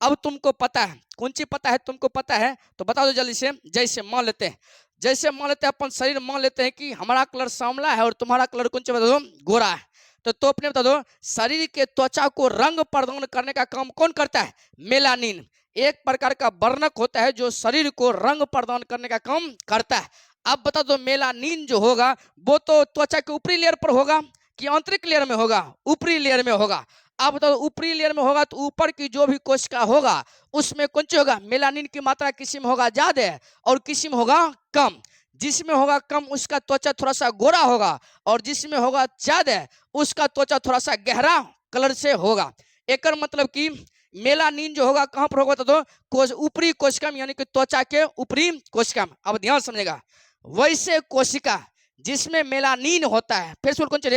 अब तुमको पता है, कौन सी पता है तुमको पता है तो बता दो जल्दी से। जैसे मान लेते हैं, जैसे मान लेते हैं अपन शरीर, मान लेते हैं कि हमारा कलर सांवला है और तुम्हारा कलर कौन सा बता दो? गोरा है। तो अपने बता दो, शरीर के त्वचा को रंग प्रदान करने का काम कौन करता है? मेलानिन। एक प्रकार का वर्णक होता है जो शरीर को रंग प्रदान करने का काम करता है। अब बता दो, मेलानिन जो होगा वो तो त्वचा के ऊपरी लेयर पर होगा कि आंतरिक लेयर में होगा? ऊपरी लेयर में होगा। अब बताओ, ऊपरी लेयर में होगा तो ऊपर की जो भी कोशिका होगा उसमें कौन सी होगा? मेलानिन की मात्रा किसी में होगा ज्यादा और किसी में होगा कम। जिसमें होगा कम उसका त्वचा थोड़ा सा गोरा होगा, और जिसमें होगा ज्यादा उसका त्वचा थोड़ा सा गहरा कलर से होगा। एक मतलब कि मेलानिन जो होगा कहाँ पर होगा तो ऊपरी कोशिका में, यानी कि त्वचा के ऊपरी कोशिका में। अब ध्यान समझेगा, वैसे कोशिका जिसमें मेलानिन होता है, फिर से कौन सी?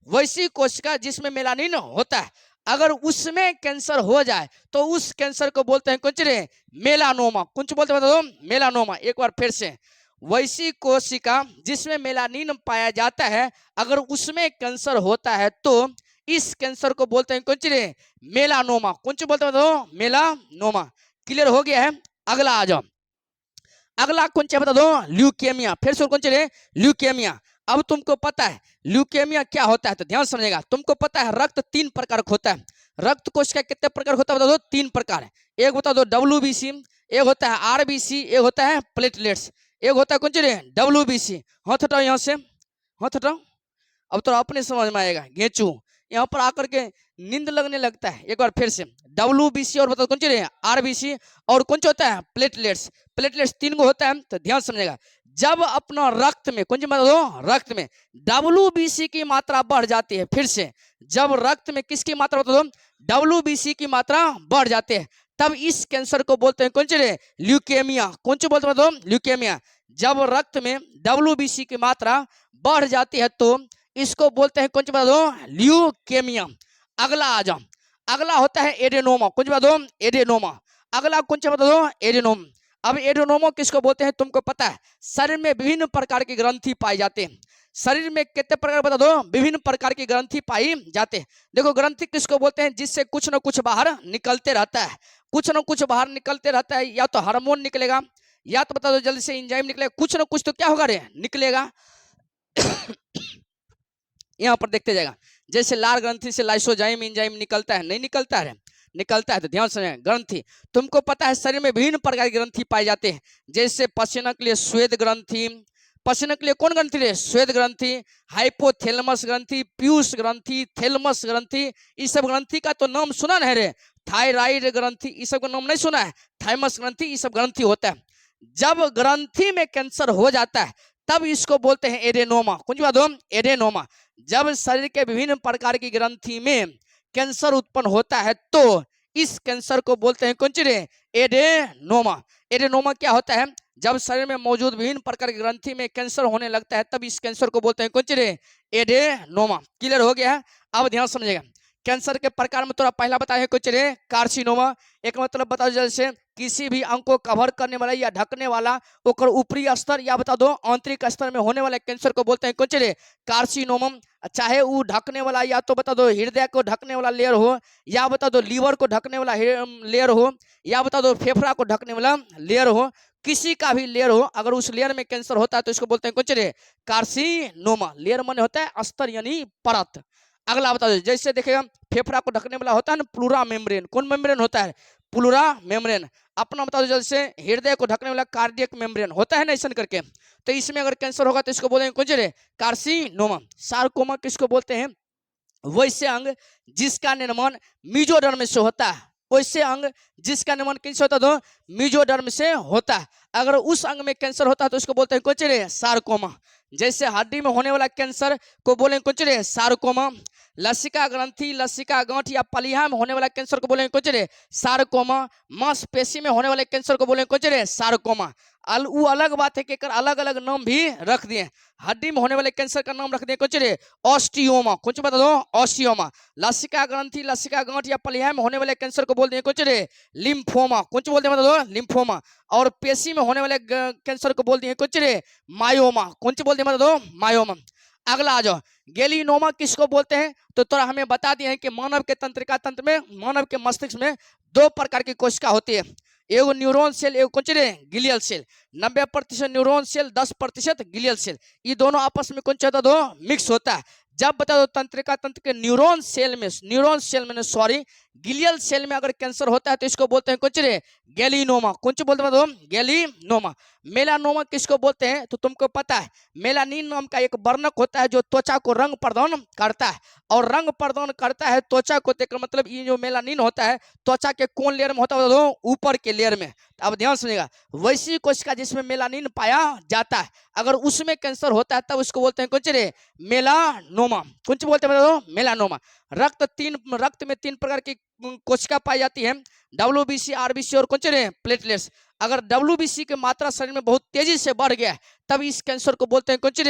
वैसी कोशिका जिसमें मेलानिन होता है, अगर उसमें कैंसर हो जाए तो उस कैंसर को बोलते हैं कौन सी? मेलानोमा। कौन सी बोलते हैं बता दो? मेलानोमा। एक बार फिर से, वैसी कोशिका जिसमें मेलानिन पाया जाता है, अगर उसमें कैंसर होता है तो इस कैंसर को बोलते हैं कौन सी? मेलानोमा। कौन सी बोलते हैं बता दो? मेलानोमा। क्लियर हो गया है। अगला आ जाओ, अगला कौन सा बता दो, ल्यूकेमिया। फिर से कौन चे, ल्यूकेमिया। अब तुमको पता है ल्यूकेमिया क्या होता है, तो ध्यान समझेगा। तुमको पता है रक्त तीन प्रकार का होता है। रक्त कोश का कितने प्रकार होता है बता दो, तीन प्रकार है। एक बता दो WBC, एक होता है RBC, एक होता है प्लेटलेट्स, एक होता है कौन चे, WBC। हाथ हटाओ यहाँ से, हाथ हटाओ। अब तो अपने समझ में आएगा घेचू, यहाँ पर आकर के नींद लगने लगता है। एक बार फिर से, WBC और बताओ कौन सी RBC, और कौन सा होता है प्लेटलेट्स। प्लेटलेट्स तीन को होता है, तो ध्यान समझेगा। जब अपना रक्त में कौन सी बता दो, रक्त में WBC की मात्रा बढ़ जाती है। फिर से, जब रक्त में किसकी मात्रा बता दो, WBC की मात्रा बढ़ जाती है, तब इस कैंसर को बोलते हैं कौन सी, ल्यूकेमिया। कौन सी बोलते हैं ल्यूकेमिया। जब रक्त में WBC की मात्रा बढ़ जाती है तो इसको बोलते हैं कौन सी बता दो, ल्यूकेमिया। अगला आ जाओ, अगला होता है एडेनोमा। कौन सी बता दो, एडेनोमा। अगला कौन सा बता दो, एडेनोम। अब एडेनोमा किसको बोलते हैं तुमको पता है। शरीर में विभिन्न प्रकार की ग्रंथि पाई जाते हैं। शरीर में कितने प्रकार बता दो, विभिन्न प्रकार की ग्रंथि पाई जाते हैं। देखो ग्रंथि किसको बोलते हैं, जिससे कुछ ना कुछ बाहर निकलते रहता है। कुछ ना कुछ बाहर निकलते रहता है, या तो हार्मोन निकलेगा, या तो बता दो जल्दी से एंजाइम निकलेगा, कुछ ना कुछ तो क्या होगा रे, निकलेगा। यहाँ पर देखते जाएगा, जैसे लार ग्रंथि से लाइसोजाइम एंजाइम निकलता है, नहीं निकलता है, निकलता है। तो ध्यान से, ग्रंथि तुमको पता है शरीर में विभिन्न प्रकार की ग्रंथि पाए जाते हैं। जैसे पसीना के लिए श्वेत ग्रंथि, पसीना के लिए कौन ग्रंथि रे, श्वेत ग्रंथि। हाइपोथैलेमस ग्रंथि, पीयूष ग्रंथि, थैलेमस ग्रंथि, इस सब ग्रंथि का तो नाम सुना नहीं रे। थायराइड ग्रंथि, इस सब का नाम नहीं सुना है। थाइमस ग्रंथि, इस सब ग्रंथि होता है। जब ग्रंथि में कैंसर हो जाता है तब इसको बोलते हैं एडेनोमा। कौन सी बात हो, एडेनोमा। जब शरीर के विभिन्न प्रकार की ग्रंथि में कैंसर उत्पन्न होता है तो इस कैंसर को बोलते हैं कौन सी, एडेनोमा। एडेनोमा क्या होता है, जब शरीर में मौजूद विभिन्न प्रकार की ग्रंथि में कैंसर होने लगता है तब इस कैंसर को बोलते हैं कौन सी, एडेनोमा। क्लियर हो गया है। अब ध्यान समझिएगा, कैंसर के प्रकार में थोड़ा पहला बताया कुछ कार्सिनोमा। एक मतलब बताओ जैसे किसी भी अंग को कवर करने वाला या ढकने वाला ओकर ऊपरी स्तर या बता दो आंतरिक स्तर में होने वाले कैंसर को बोलते हैं कौन, कार्सिनोमम। चाहे वो ढकने वाला या तो बता दो हृदय को ढकने वाला लेयर हो, या बता दो लीवर को ढकने वाला लेयर हो, या बता दो फेफड़ा को ढकने वाला लेयर हो, किसी का भी लेयर हो, अगर उस लेयर में कैंसर होता है तो इसको बोलते हैं कौन, कार्सिनोमा। लेयर माने होता है अस्तर यानी परत। अगला बता दो, जैसे देखिएगा फेफड़ा को ढकने वाला होता है ना प्लूरा मेम्ब्रेन। कौन मेम्ब्रेन होता है, प्लूरा मेम्ब्रेन। अपना बता दो जैसे हृदय को ढकने वाला कार्डियक मेम्ब्रेन होता है ना, ऐसा करके। तो इसमें अगर कैंसर होगा तो इसको बोलेंगे कौन सी, कार्सिनोमा। सार्कोमा किसको बोलते हैं, वैसे अंग जिसका निर्माण मीजोडर्म से होता है। वैसे अंग जिसका निर्माण किससे होता है, तो मीजोडर्म से होता है। अगर उस अंग में कैंसर होता है तो उसको बोलते हैं कौन सी, सार्कोमा। जैसे हड्डी में होने वाला कैंसर को बोलेंगे कौन सी, सार्कोमा। लसिका ग्रंथि, लसिका गांठ या पलिहा में होने वाला कैंसर को बोलेंगे कौन सी, सार्कोमा। मांसपेशी में होने वाले कैंसर को बोलेंगे कौन सी, सार्कोमा। वो अलग बात है कि अलग अलग नाम भी रख दिए। हड्डी में होने वाले कैंसर का नाम रख दिए कौन सी, ऑस्टियोमा। कौन सी बता दो, ऑस्टियोमा। लसिका ग्रंथि, लसिका गांठ या पलिहा में होने वाले कैंसर को बोल दिए कौन सी, लिम्फोमा। कौन सी बोलते हैं बता दो, लिम्फोमा। और पेशी में होने वाले कैंसर को बोल दिए कौन सी, मायोमा। कौन सी बोलते हैं बता दो, मायोमा। अगला आ जाओ, गेलिनोमा किसको बोलते हैं, तो थोड़ा हमें बता दिए हैं कि मानव के तंत्रिका तंत्र में, मानव के मस्तिष्क में दो प्रकार की कोशिका होती है। एगो न्यूरॉन सेल, एगो कौन सी, glial cell. 90% neuron cell, 10% glial cell. ये दोनों आपस में कौन सा होता है, दो मिक्स होता है। जब बता दो तंत्रिका तंत्र के न्यूरॉन सेल में सॉरी ग्लियल सेल में अगर कैंसर होता है तो इसको बोलते हैं कौन सी, गेलिनोमा। कौन सी बोलते हैं तुम, गेलिनोमा। मेलानोमा किसको बोलते हैं, तो तुमको पता है मेलानिन नाम का एक वर्णक होता है जो त्वचा को रंग प्रदान करता है, और रंग प्रदान करता है त्वचा को। देखकर मतलब ये जो मेलानिन होता है त्वचा के कौन लेयर में होता है, ऊपर के लेयर में। अब ध्यान सुनिएगा, वैसी कोशिका जिसमें मेलानिन पाया जाता है अगर उसमें कैंसर होता है तब उसको बोलते हैं कौन सी, मेलानोमा। कौन सी बोलते हैं, मेलानोमा। रक्त में तीन प्रकार की कोशिका पाई जाती है, WBC, RBC और कौन सी, प्लेटलेट्स। अगर WBC की मात्रा शरीर में बहुत तेजी से बढ़ गया तब इस कैंसर को बोलते हैं कौन सी,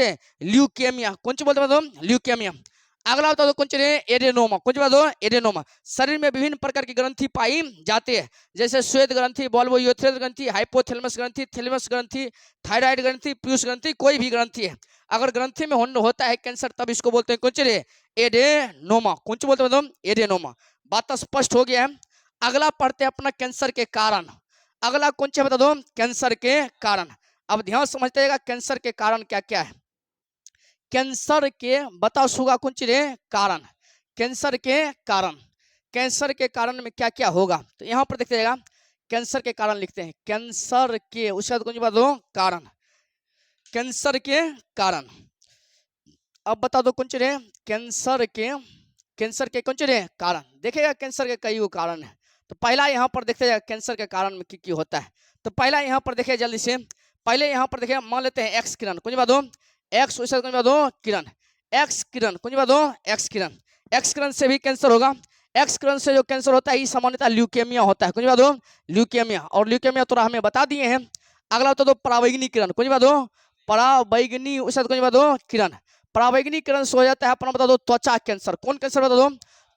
ल्यूकेमिया। कौन सी बोलते हैं, ल्यूकेमिया। अगला बता दो कौन सी, एडेनोमा। कौन सी बता दो, एडेनोमा। शरीर में विभिन्न प्रकार की ग्रंथि पाई जाती है, जैसे श्वेत ग्रंथि, बॉल्वोयूरेथ्रस ग्रंथि, हाइपोथैलेमस ग्रंथि, थैलेमस ग्रंथि, थायराइड ग्रंथि, पीयूष ग्रंथि, कोई भी ग्रंथि है। अगर ग्रंथि में होता है कैंसर तब इसको बोलते हैं कौन सी, एडेनोमा। कौन सी बोलते हैं, एडेनोमा। बात स्पष्ट हो गया है। अगला पढ़ते हैं अपना कैंसर के कारण। अगला कौन सा बता दो, कैंसर के कारण। अब ध्यान समझते जाएगा कैंसर के कारण क्या क्या है। कैंसर के बताओ सुगा कौन रे कारण, कैंसर के कारण, कैंसर के कारण में क्या क्या होगा। तो यहाँ पर देखते जाएगा कैंसर के कारण लिखते हैं, कैंसर के उसका कौन सी बात दो कारण, कैंसर के कारण। अब बता दो कौन रे कैंसर के, कैंसर के कौन रे कारण। देखेगा कैंसर के कई कारण है। तो पहला यहाँ पर देखते जाएगा कैंसर के कारण में क्या होता है। तो पहला यहाँ पर देखे जल्दी से, पहले यहाँ पर देखे मान लेते हैं एक्स किरण, कौन सी बात दो एक्स, उसका कौन सी बात दो किरण, एक्स किरण, कौन सी बात दो एक्स किरण। एक्स किरण से भी कैंसर होगा। एक्स किरण से जो कैंसर होता है ये सामान्यतः ल्यूकेमिया होता है, कौन सी बात दो ल्यूकेमिया। और ल्यूकेमिया तो हमें बता दिए हैं। अगला होता दो परावैंगनी किरण, कौन सी बात दो परावैंगनी, उसका कौन सी बात दो किरण। परावैंगनी किरण से हो जाता है अपना बता दो त्वचा कैंसर। कौन कैंसर बता दो,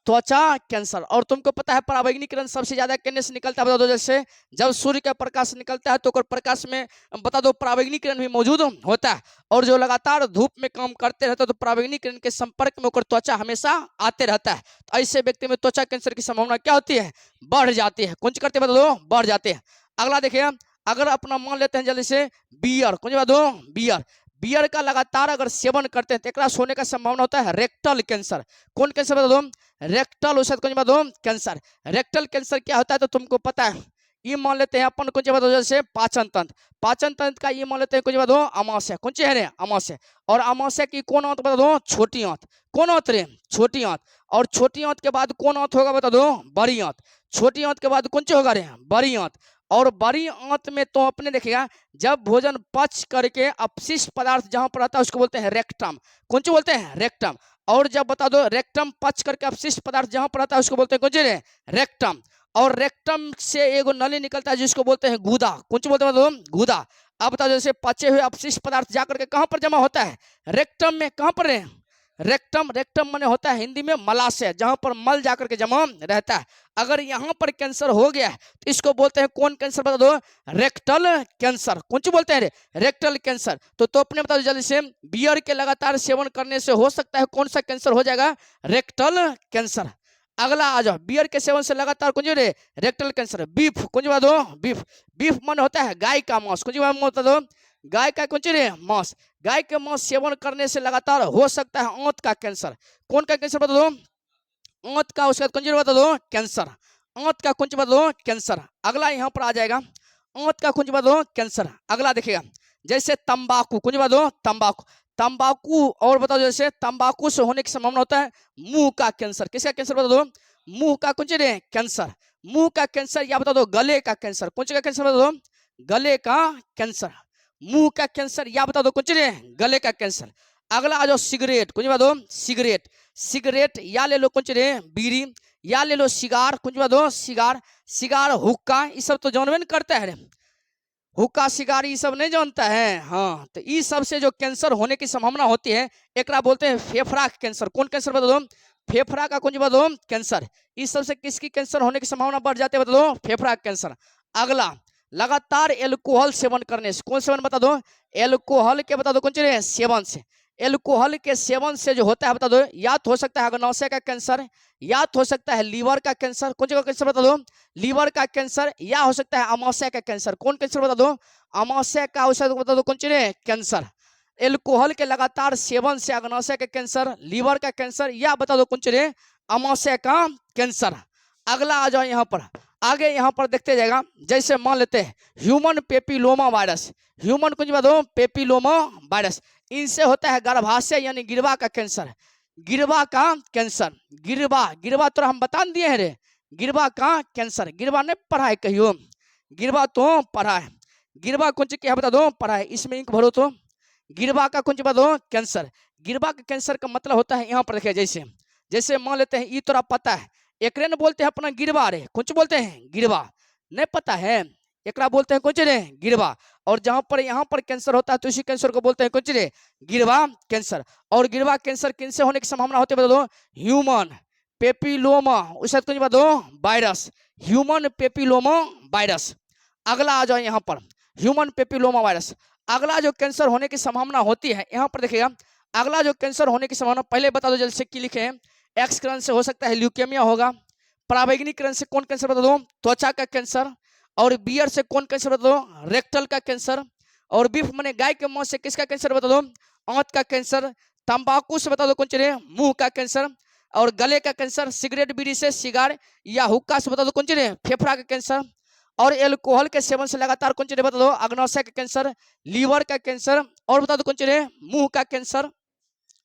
त्वचा कैंसर। और तुमको पता है परावैंगनी किरण सबसे ज्यादा किरण से निकलता है बता दो, जैसे जब सूर्य का प्रकाश निकलता है तो प्रकाश में बता दो परावैंगनी किरण भी मौजूद होता है। और जो लगातार धूप में काम करते रहते हैं तो परावैंगनी किरण के संपर्क में होकर त्वचा हमेशा आते रहता है। तो ऐसे व्यक्ति में त्वचा कैंसर की संभावना क्या होती है, बढ़ जाती है। कौन करते बता दो, बढ़ जाते हैं। अगला देखिए, अगर अपना मान लेते हैं जल्दी से बियर, कौन बात दो बियर, बियर का लगातार अगर सेवन करते हैं तो एक होने का संभावना होता है रेक्टल कैंसर। कौन कैंसर बता दो, रेक्टल, उसका कौन बात दो कैंसर। रेक्टल कैंसर क्या होता है तो तुमको पता है, ये मान लेते हैं अपन कौन सी बात हो, जैसे पाचन तंत्र, पाचन तंत्र का ये मान लेते हैं कौन सी बात हो अमाशय, कौन सी है रे अमाशय। और अमाशय की कौन आंत बता दो, छोटी आंत। कौन आंत रे, छोटी आंत। और छोटी आंत के बाद कौन आंत होगा बता दो, बड़ी आंत। छोटी आंत के बाद कौन सी होगा रे, बड़ी आंत। और बड़ी आंत में तो अपने देखेगा जब भोजन पच करके अपशिष्ट पदार्थ जहां पर रहता है उसको बोलते हैं रेक्टम। कौन सी बोलते हैं, रेक्टम। और जब बता दो रेक्टम पच करके अपशिष्ट पदार्थ जहां पर रहता है उसको बोलते हैं कौन सी रे, रेक्टम। और रेक्टम से एक नली निकलता है जिसको बोलते हैं गूदा। कौन सी बोलते हैं मतलब गूदा। अब बताओ जैसे पचे हुए अपशिष्ट पदार्थ जाकर के कहां पर जमा होता है, रेक्टम में। कहां पर है, रेक्टम। रेक्टम माने होता है हिंदी में मलाशय, जहां पर मल जाकर के जमा रहता है। अगर यहां पर कैंसर हो गया तो इसको बोलते हैं कौन कैंसर बता दो, रेक्टल कैंसर। कौन सी बोलते हैं, रेक्टल कैंसर। तो अपने बता दो जल्दी से, बियर के लगातार सेवन करने से हो सकता है कौन सा कैंसर हो जाएगा, रेक्टल कैंसर। अगला आ जाओ, बियर के सेवन से लगातार कौन रे, रेक्टल कैंसर। बीफ, कौन सी बात दो बीफ। बीफ मन होता है गाय का मांस। कौन सी बात बता दो, गाय का कौन सी रे मांस। गाय के मांस सेवन करने से लगातार हो सकता है आंत का कैंसर। कौन का कैंसर बता दो, आंत का, उसका कौन सी बता दो कैंसर। आंत का कौन सी बता दो कैंसर। अगला यहाँ पर आ जाएगा आंत का कौन सी बता दो कैंसर। अगला देखिएगा जैसे तंबाकू, कौन सी बता दो तंबाकू। तंबाकू और बताओ जैसे तंबाकू से होने की संभावना होता है मुंह का कैंसर। किसका कैंसर बता दो, मुंह का कौन सी रे कैंसर। मुंह का कैंसर या बता दो गले का कैंसर। कौन सी का कैंसर बता दो, गले का कैंसर। मुंह का कैंसर या बता दो कौन सी रे, गले का कैंसर। अगला आ जाओ सिगरेट, कौन सी बता दो सिगरेट। सिगरेट या ले लो कौन सी रे बीड़ी, या ले लो सिगार। कौन सी बता दो सिगार। सिगार, हुक्का, ये सब तो जानबे नहीं करता है रे, हुक्का सिगार ये सब नहीं जानता है। हाँ, तो इस सब से जो कैंसर होने की संभावना होती है एक बोलते हैं फेफड़ा कैंसर। कौन कैंसर बता दो, फेफड़ा का कौन सी बता दो कैंसर। इस सब से किसकी कैंसर होने की संभावना बढ़ जाती है बता दो, फेफड़ा कैंसर। अगला लगातार एल्कोहल सेवन करने से। कौन सेवन बता दो, एल्कोहल के बता दो कौन सी सेवन से। एल्कोहल के सेवन से जो होता है बता दो, या तो हो सकता है अग्नाशय का कैंसर, या तो हो सकता है लीवर का कैंसर। कौन सा कैंसर बता दो, लीवर का कैंसर, या हो सकता है अमाशय का कैंसर। कौन कैंसर बता दो, अमाशय का, उसे बता दो कौन सी कैंसर। एल्कोहल के लगातार सेवन से अग्नाशय का कैंसर, लीवर का कैंसर, या बता दो कौन सी अमाशय का कैंसर। अगला आ जाओ यहाँ पर, आगे यहाँ पर देखते जाएगा जैसे मान लेते हैं ह्यूमन पेपिलोमा वायरस। ह्यूमन कुछ बता दो पेपिलोमा वायरस, इनसे होता है गर्भाशय यानी गिरवा का कैंसर। गिरवा का कैंसर, गिरवा, गिरवा तो हम बता दिए हैं रे, गिरवा का कैंसर। गिरवा नहीं पढ़ा है कहियो, गिरवा तो पढ़ा है। गिरवा कौन सी क्या बता दो पढ़ा है, इसमें इंक भरो तो। गिरवा का कौन सी बता दो कैंसर। गिरवा का कैंसर का मतलब होता है यहाँ पर देखिए जैसे, जैसे मान लेते हैं ये तोरा पता है, एकरे ने बोलते हैं अपना गिरवा रे। कौन सी बोलते हैं गिरवा, नहीं पता है, एकरा बोलते हैं कौन सी रे गिरवा। और जहां पर यहाँ पर कैंसर होता है तो इसी कैंसर को बोलते हैं कौन सी रे गिरवा कैंसर। और गिरवा कैंसर किन से होने की संभावना होती है बता दो, ह्यूमन पेपिलोमा, उसके कौन सी बता दो वायरस, ह्यूमन पेपिलोमा वायरस। अगला आ जाओ यहाँ पर ह्यूमन पेपिलोमा वायरस। अगला जो कैंसर होने की संभावना होती है यहाँ पर देखिएगा, अगला जो कैंसर होने की संभावना पहले बता दो जल्दी से की लिखे हैं। एक्स किरण से हो सकता है ल्यूकेमिया होगा। परावैंगनी किरण से कौन कैंसर बता दो, त्वचा का कैंसर। और बियर से कौन कैंसर बता दो, रेक्टल का कैंसर। और बीफ माने गाय के मौत से किसका कैंसर बता दो, आंत का कैंसर। तंबाकू से बता दो कौन चीज, मुंह का कैंसर। और गले का कैंसर, सिगरेट बीड़ी से, सिगार या हुक्का से बता दो कौन चीज, फेफड़ा का कैंसर। और एल्कोहल के सेवन से लगातार कौन चीज बता दो, अग्नाशय का कैंसर, लीवर का कैंसर। और बता दो कौन चीज, मुंह का कैंसर,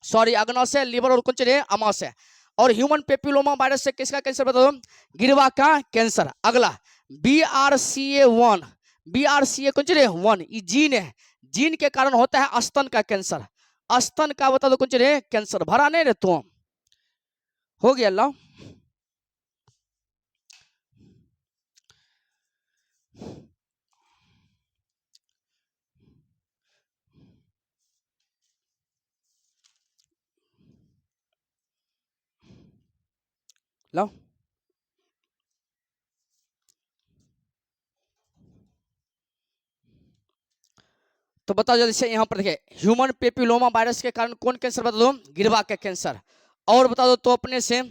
सॉरी अग्नाशय, लीवर और कौन चीज, अमाशय। और ह्यूमन पेपिलोमा वायरस से किसका कैंसर बता दो, गिरवा का कैंसर। अगला BRCA1, BRCA कौन चीज 1, ये जीन है, जीन के कारण होता है स्तन का कैंसर। स्तन का बता दो कौन चीज कैंसर। भरा नहीं रे तुम, हो गया लो। लो तो बताओ जल्दी से, यहाँ पर देखिए ह्यूमन पेपिलोमा वायरस के कारण कौन कैंसर बता दो, गिरवा का कैंसर। और बता दो तो अपने से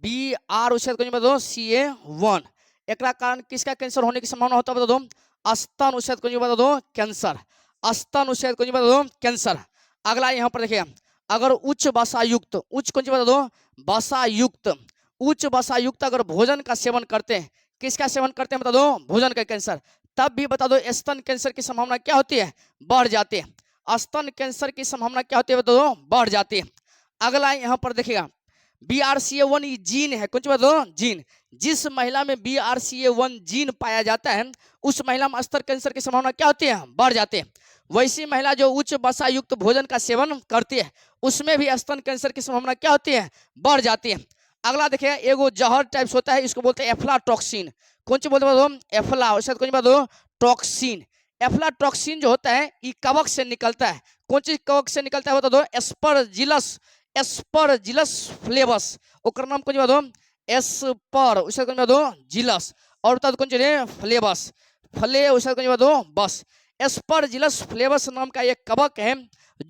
BR उसके बाद बता दो CA1, एक कारण किसका कैंसर होने की संभावना होता है बता दो, स्तन उसके बाद बता दो कैंसर, स्तन उसके बाद बता दो कैंसर। अगला यहाँ पर देखिए, अगर उच्च वसायुक्त, उच्च कौन सी बता दो, वसायुक्त, उच्च वसायुक्त अगर भोजन का सेवन करते हैं, किसका सेवन करते हैं बता दो, भोजन का कैंसर, तब भी बता दो स्तन कैंसर की संभावना क्या होती है, बढ़ जाती है। स्तन कैंसर की संभावना क्या होती है बता दो, बढ़ जाती है। अगला यहाँ पर देखिएगा BRCA1 ये जीन है, कुछ बता दो जीन। जिस महिला में BRCA1 जीन पाया जाता है उस महिला में स्तन कैंसर की संभावना क्या होती है, बढ़ जाती है। वैसी महिला जो उच्च वसा युक्त भोजन का सेवन करती है उसमें भी स्तन कैंसर की संभावना क्या होती है, बढ़ जाती है। अगला देखिए, एगो जहर टाइप्स होता है, इसको बोलते हैं एफ्लाटॉक्सिन। कौन सी बोलते हैं, एफ्ला, उसके बाद कौन सी बात टॉक्सिन। एफ्लाटॉक्सिन जो होता है ये कवक से निकलता है, कौन सी कवक से निकलता है बता दो, एस्परजिलस, एस्परजिलस फ्लेवस, ओकर नाम कौन सी बात, एस्पर उसके बाद कौन सी बात जिलस, और बता दो कौन सी फ्लेवस, फ्ले उसके बाद कौन सी बात बस। एस्परजिलस फ्लेवस नाम का एक कवक है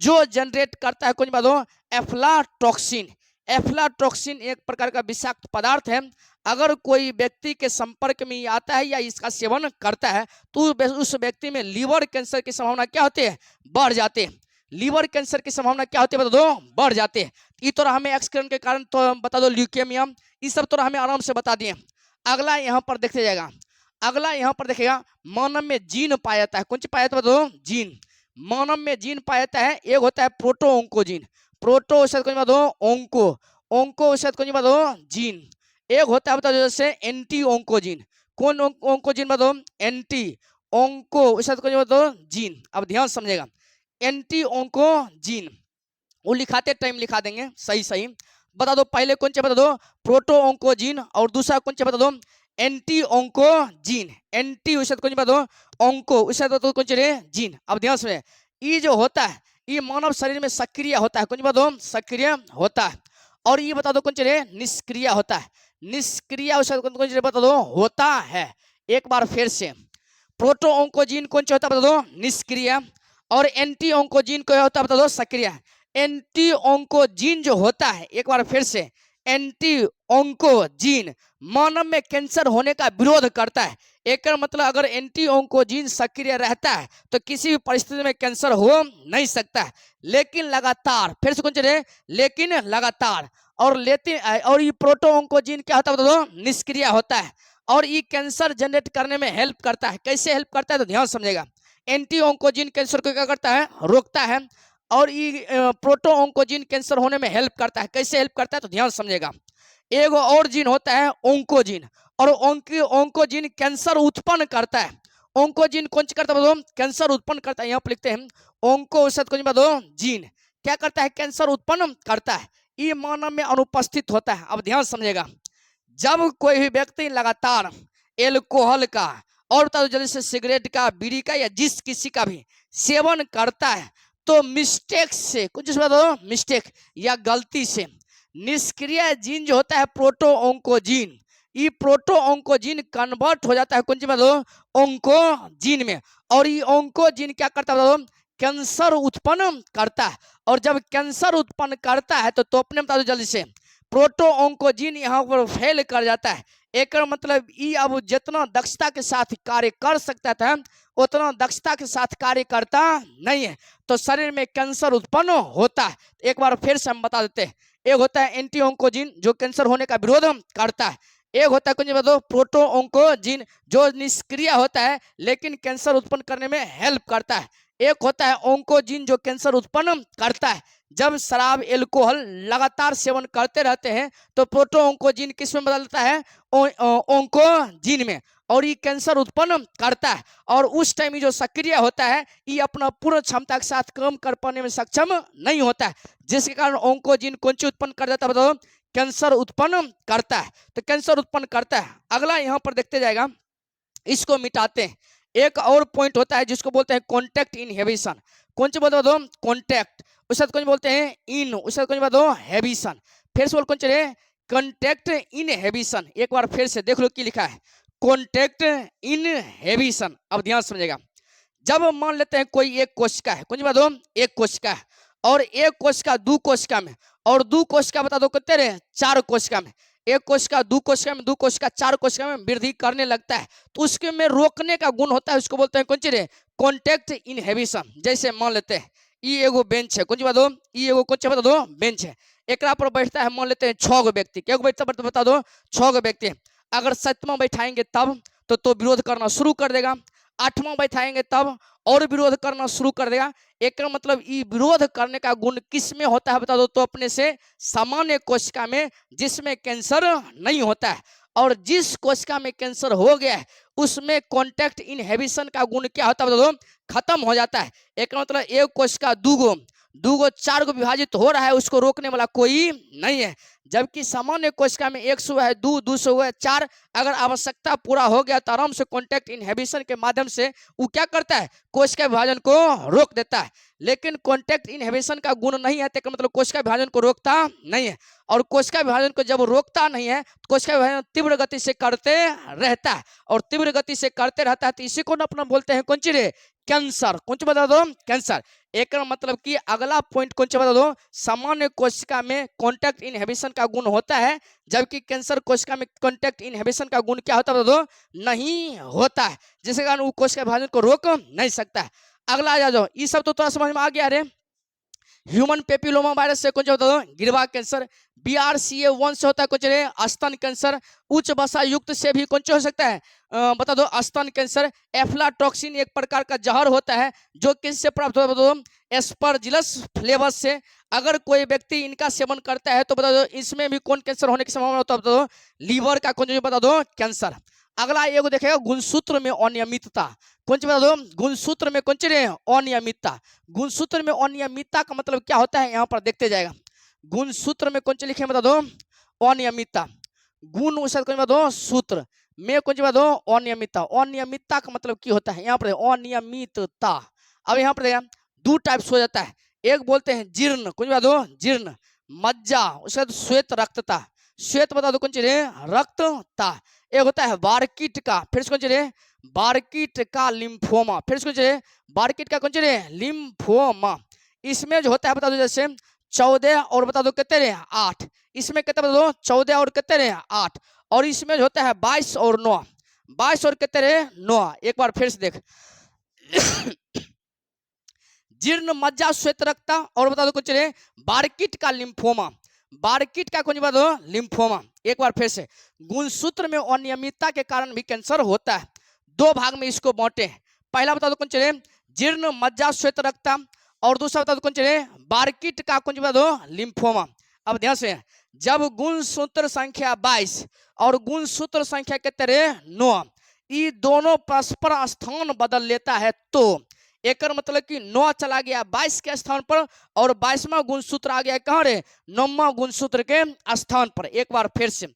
जो जनरेट करता है कौन सी बात, एफ्लाटॉक्सिन। एफ्लाटॉक्सिन एक प्रकार का विषाक्त पदार्थ है, अगर कोई व्यक्ति के संपर्क में आता है या इसका सेवन करता है तो उस व्यक्ति में लीवर कैंसर की संभावना क्या होती है, बढ़ जाती है। लीवर कैंसर की संभावना क्या होती है बता दो, बढ़ जाती है। ये तो हमें एक्सक्रेन के कारण तो बता दो, ल्यूकेमिया, ये सब तो हमें आराम से बता दिए। अगला यहाँ पर देखते जाएगा, अगला यहाँ पर देखेगा, मानव में जीन पाया जाता है, कौन सी पाया जाता है बता दो, जीन। मानव में जीन पाया जाता है, एक होता है प्रोटो ओंकोजीन, प्रोटो उसके बाद कौन सी बात ओंको, ओंको उसके बाद कौन सी बात जीन। एक होता है बता दो जैसे एंटी ओंकोजीन, कौन ओंकोजीन बताओ, एंटी ओंको उसके बाद कौन सी बात जीन। अब ध्यान समझेगा, एंटी ओंकोजीन वो लिखाते टाइम लिखा देंगे सही सही। बता दो पहले कौन सा बता दो, प्रोटो ओंकोजीन, और दूसरा कौन सा बता दो, एंटी ओंकोजीन। एंटी उसके बाद कौन सी बात ओंको उसके बाद कौन सा जीन। अब ध्यान समझे, ये जो होता है ये मानव शरीर में सक्रिय होता है, कौन सी बात सक्रिय होता है। और ये बता दो कौन सा निष्क्रिय होता है, निष्क्रिय उसके बाद कौन सा बता दो होता है। एक बार फिर से, प्रोटो ओंकोजीन कौन सा होता है बता दो, निष्क्रिय, और एंटी ओंकोजीन क्या होता है बता दो, सक्रिय। एंटी ओंकोजीन जो होता है, एक बार फिर से, एंटी ओंकोजीन मानव में कैंसर होने का विरोध करता है। एक मतलब अगर एंटी ओंकोजीन सक्रिय रहता है तो किसी भी परिस्थिति में कैंसर हो नहीं सकता है, लेकिन लगातार, फिर से कौन सा, लेकिन लगातार, और लेते, और ये प्रोटो ओंकोजीन क्या होता है बता दो, निष्क्रिय होता है, और ये कैंसर जनरेट करने में हेल्प करता है। कैसे हेल्प करता है तो ध्यान समझेगा, एंटी ओंकोजीन कैंसर को क्या करता है, रोकता है, और ये प्रोटो ओंकोजीन कैंसर होने में हेल्प करता है। कैसे हेल्प करता है तो ध्यान समझेगा, एक और जीन होता है ओंकोजीन, और ओंकोजीन कैंसर उत्पन्न करता है। ओंकोजीन कौन सी करता है, कैंसर उत्पन्न करता है। यहाँ पर लिखते हैं ओंको जीन क्या करता है, कैंसर उत्पन्न करता है, ये मानव में अनुपस्थित होता है। अब ध्यान समझेगा, जब कोई भी व्यक्ति लगातार एल्कोहल का, और बता दो जल्दी से सिगरेट का, बीड़ी का, या जिस किसी का भी सेवन करता है तो मिस्टेक से, कुछ बताओ मिस्टेक या गलती से, निष्क्रिय जीन जो होता है प्रोटो ओंकोजीन, ये प्रोटो ओंकोजीन कन्वर्ट हो जाता है कौन सी बताओ, ओंकोजीन में, और ये ओंकोजीन क्या करता है बताओ, कैंसर उत्पन्न करता है। और जब कैंसर उत्पन्न करता है तो अपने बता दो जल्दी से, प्रोटो ओंकोजीन यहाँ पर फेल कर जाता है, एक मतलब ई अब जितना दक्षता के साथ कार्य कर सकता था उतना दक्षता के साथ कार्य करता नहीं है, तो शरीर में कैंसर उत्पन्न होता है। एक बार फिर से हम बता देते हैं, एक होता है एंटी ऑन्कोजिन जो कैंसर होने का विरोध करता है, एक होता है कुछ बताओ प्रोटो ऑन्कोजिन जो निष्क्रिय होता है लेकिन कैंसर उत्पन्न करने में हेल्प करता है, एक होता है ऑन्कोजिन जो कैंसर उत्पन्न करता है। जब शराब एल्कोहल लगातार सेवन करते रहते हैं तो प्रोटो ऑन्कोजिन किस में बदलता है, ऑन्कोजिन में, और ये कैंसर उत्पन्न करता है। और उस टाइम ये जो सक्रिय होता है ये अपना पूर्ण क्षमता के साथ काम कर पाने में सक्षम नहीं होता है, जिसके कारण ऑन्कोजिन कौन सी उत्पन्न कर देता है बताओ, कैंसर उत्पन्न करता है। तो कैंसर उत्पन्न करता है। अगला यहाँ पर देखते जाएगा, इसको मिटाते हैं। एक और पॉइंट होता है जिसको बोलते हैं कॉन्टैक्ट इनहिबिशन। कौन सी बोलते हो, कॉन्टैक्ट, उसके बाद कौन बोलते हैं इन, उसके बाद कौन बोलते हो हेबिशन। फिर से बोल कौन चले, कॉन्टैक्ट इनहिबिशन। एक बार फिर से देख लो क्या लिखा है, कॉन्टैक्ट इनहिबिशन। अब ध्यान समझेगा, जब मान लेते हैं कोई एक कोशिका है, कौन सी बात हो, एक कोशिका है, और एक कोशिका दो कोशिका में, और दो कोशिका बता दो कितने रहे, चार कोशिका में, एक कोशिका दो कोशिका में, दो कोशिका चार कोशिका में वृद्धि करने लगता है, तो उसके में रोकने का गुण होता है, उसको बोलते हैं कौन सी रे, कॉन्टैक्ट इनहिबिशन। जैसे मान लेते हैं ये एगो बेंच है, कौन सी बात हो, ये एगो कौन सी बता दो, बेंच है, एक पर बैठता है, मान लेते हैं 6 गो व्यक्ति, क्या बैठता बता दो, 6 गो व्यक्ति। अगर 7वां बैठाएंगे तब तो विरोध करना शुरू कर देगा, 8वां बैठाएंगे तब और विरोध करना शुरू कर देगा। एक मतलब ये विरोध करने का गुण किस में होता है बता दो, तो अपने से सामान्य कोशिका में जिसमें कैंसर नहीं होता है, और जिस कोशिका में कैंसर हो गया है उसमें कॉन्टैक्ट इनहिबिशन का गुण क्या होता है बता दो, खत्म हो जाता है। एक मतलब एक कोशिका दूगो चार गो विभाजित हो रहा है, उसको रोकने वाला कोई नहीं है, जबकि सामान्य कोशिका में 100 है, 200 है, 4, अगर आवश्यकता पूरा हो गया तो आराम से कॉन्टैक्ट इनहिबिशन के माध्यम से वो क्या करता है, कोशिका विभाजन को रोक देता है। लेकिन कॉन्टैक्ट इनहिबिशन का गुण नहीं है तो मतलब कोशिका विभाजन को रोकता नहीं है, और कोशिका विभाजन को जब रोकता नहीं है तो कोशिका विभाजन तीव्र गति से करते रहता है, और तीव्र गति से करते रहता है, तो इसी को अपना बोलते हैं कौन सी रे, कैंसर। कौन सी बता दो, कैंसर। एक मतलब कि अगला पॉइंट कौन सा बता दो, सामान्य कोशिका में कॉन्टैक्ट इनहिबिशन का गुण होता है, जबकि कैंसर कोशिका में कॉन्टैक्ट इनहिबिशन का गुण क्या होता है बता दो, नहीं होता है, जिसके कारण वो कोशिका विभाजन को रोक नहीं सकता है। अगला आ जाओ, ये सब तो थोड़ा समझ में आ गया रे। ह्यूमन पेपिलोमा वायरस से कुछ होता है गिरवा कैंसर, BRCA1 से होता है कुछ रे स्तन कैंसर, उच्च वसा युक्त से भी कौन हो सकता है बता दो, स्तन कैंसर। एफ्लाटॉक्सिन एक प्रकार का जहर होता है जो किससे प्राप्त होता है बता दो, एस्परजिलस फ्लेवस से। अगर कोई व्यक्ति इनका सेवन करता है तो बता दो इसमें भी कौन कैंसर होने की संभावना होता है बता दो, लीवर का कौन बता दो, कैंसर। अगला एगो देखेगा गुणसूत्र में अनियमितता। कौन सी बता दो, गुणसूत्र में कौन सी अनियमितता। गुणसूत्र में अनियमितता का मतलब क्या होता है यहाँ पर देखते जाएगा। गुणसूत्र में कौन सी लिखे बता दो, अनियमितता। गुण उसका कौन बता दो, सूत्र में कौन सी बता दो, अनियमितता। अनियमितता का मतलब क्या होता है यहाँ पर, अनियमितता। अब यहाँ पर देखा दो टाइप्स हो जाता है, एक बोलते हैं जीर्ण, कौन बता दो, जीर्ण मज्जा, उसके बाद श्वेत रक्तता। श्वेत बता दो कौन सी रक्तता। एक होता है बारकीट का, फिर से कौन सी बारकीट का लिम्फोमा, फिर से कौन सी बारकीट का कौन सी लिम्फोमा। इसमें जो होता है बता दो जैसे 14 और बता दो कितने रहे 8, इसमें कितने बता दो 14 और कितने रहे 8, और इसमें जो होता है 22 और 9, 22 और कितने रहे 9। एक बार फिर से देख जीर्ण मज्जा श्वेत रक्तता और बता दो कुछ रे बारकीट का लिम्फोमा, बारकीट का कौन बता दो, लिम्फोमा। एक बार फिर से गुणसूत्र में अनियमितता के कारण भी कैंसर होता है। दो भाग में इसको बांटे, पहला बता दो कौन रे जीर्ण मज्जा श्वेत रक्तता, और दूसरा बता दो कौन रे बारकीट का कौन बता दो, लिम्फोमा। अब ध्यान से, जब गुणसूत्र संख्या 22 और गुणसूत्र संख्या कितने 9 ये दोनों परस्पर स्थान बदल लेता है तो एक मतलब कि 9 चला गया 22 के स्थान पर, और 22वां गुणसूत्र आ गया कहाँ रे 9वां गुणसूत्र के स्थान पर। एक बार फिर से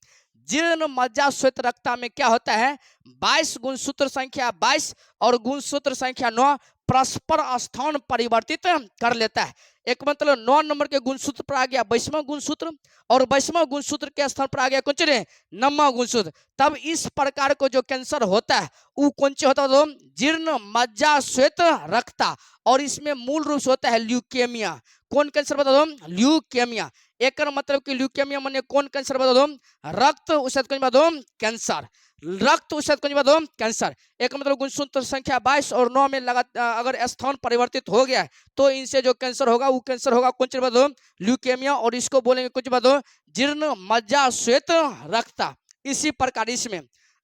जीर्ण मज्जा श्वेत रक्तता में क्या होता है, 22 गुणसूत्र संख्या 22 और गुणसूत्र संख्या 9 परस्पर स्थान परिवर्तित कर लेता है। एक मतलब 9 नंबर के गुणसूत्र पर आ गया 22वां गुणसूत्र, और 22वां गुणसूत्र के स्थान पर आ गया कौन रे 9वां गुणसूत्र। तब इस प्रकार को जो कैंसर होता है वो कौन सी होता है, जीर्ण मज्जा श्वेत रक्तता, और इसमें मूल रूप से होता है ल्यूकेमिया। कौन कैंसर बता दो, ल्यूकेमिया। एक मतलब कि ल्यूकेमिया माने कौन कैंसर बता दो, रक्त उससे बता दो कैंसर, रक्त उससे बता दो कैंसर। एक मतलब गुणसूत्र संख्या 22 और 9 में अगर स्थान परिवर्तित हो गया तो इनसे जो कैंसर होगा वो कैंसर होगा कौन बता दो, ल्यूकेमिया। और इसको बोलेंगे कुछ बता दो, जीर्ण मज्जा श्वेत रक्तता। इसी प्रकार इसमें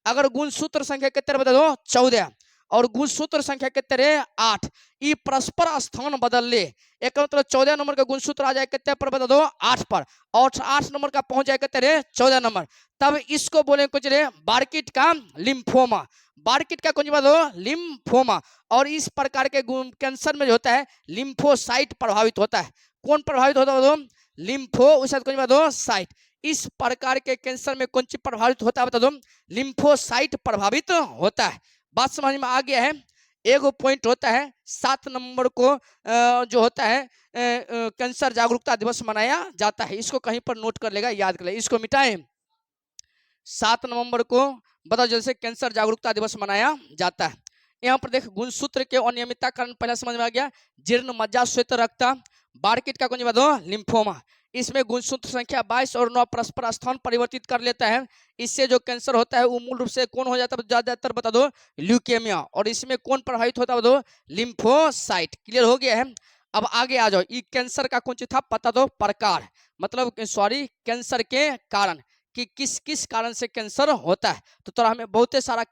अगर गुणसूत्र संख्या कितने बता दो 14 और गुणसूत्र संख्या कितने 8, ये परस्पर स्थान बदल ले। एक मतलब 14 नंबर का गुणसूत्र आ जाए कितने पर बता दो 8 पर, और 8 नंबर का पहुंच जाए कितने 14 नंबर, तब इसको बोले कुछ रे बार्किट का लिम्फोमा। बार्किट का कुछ बता दो लिम्फोमा। और इस प्रकार के कैंसर में जो होता है लिम्फोसाइट प्रभावित होता है। कौन प्रभावित होता है बता दो, लिम्फो उसके कुछ बता दो साइट। इस प्रकार के कैंसर में कौन चीज प्रभावित होता है बता दो, लिम्फोसाइट प्रभावित होता है। बात समझ में आ गया है। एक पॉइंट होता है 7 नंबर को जो होता है कैंसर जागरूकता दिवस मनाया जाता है। इसको कहीं पर नोट कर लेगा, याद कर लेगा, इसको मिटाएं। 7 नवंबर को बताओ जैसे कैंसर जागरूकता दिवस मनाया जाता है। यहाँ पर देख गुणसूत्र के अनियमितता कारण पहला समझ में आ गया, जीर्ण मज्जा श्वेत रक्तता। बार्किट का कौन बता दो लिम्फोमा। इसमें गुणसूत्र संख्या 22 और 9 परस्पर स्थान परिवर्तित कर लेता है। इससे जो कैंसर होता है वो मूल रूप से कौन हो जाता है ज्यादातर बता दो, ल्यूकेमिया। और इसमें कौन प्रभावित होता है बता दो, लिम्फोसाइट। क्लियर हो गया है। अब आगे आ जाओ, ये कैंसर का कौन था पता दो प्रकार, मतलब सॉरी कैंसर के कारण कि किस किस कारण से कैंसर होता है। तो थोड़ा हमें बहुत सारा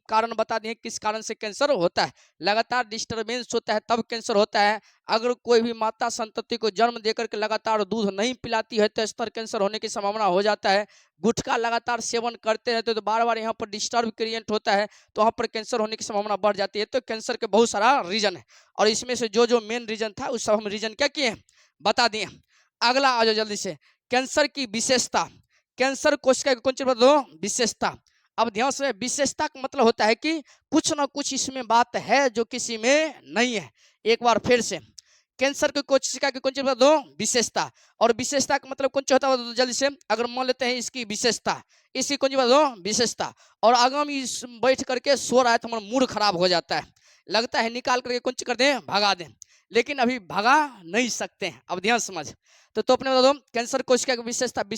कारण बता दिए किस कारण से कैंसर होता है। लगातार डिस्टरबेंस होता है तब कैंसर होता है। अगर कोई भी माता संतति को जन्म देकर के लगातार दूध नहीं पिलाती है तो स्तन कैंसर होने की संभावना हो जाता है। गुटखा लगातार सेवन करते रहते तो बार बार यहाँ पर डिस्टर्ब क्रिएट होता है तो वहाँ पर कैंसर होने की संभावना बढ़ जाती है। तो कैंसर के बहुत सारा रीजन है और इसमें से जो जो मेन रीजन था उस सब हम रीजन क्या किए बता दिए। अगला आ जाओ जल्दी से, कैंसर की विशेषता। कैंसर कोशिका कौन सी बता दो विशेषता। अब ध्यान से, विशेषता का मतलब होता है कि कुछ ना कुछ इसमें बात है जो किसी में नहीं है। एक बार फिर से, कैंसर की कोशिका की कौन सी बता दो विशेषता। और विशेषता का मतलब कौन सा होता है जल्दी से, अगर मान लेते हैं इसकी विशेषता, इसकी कौन सी बता दो विशेषता। और आगामी बैठ करके सो रहा है तो हमारा मूड खराब हो जाता है, लगता है निकाल करके कौन सी कर दें भगा दें, लेकिन अभी भगा नहीं सकते हैं। अब ध्यान समझ, तो अपने बता दो कैंसर कोशिका की विशेषता।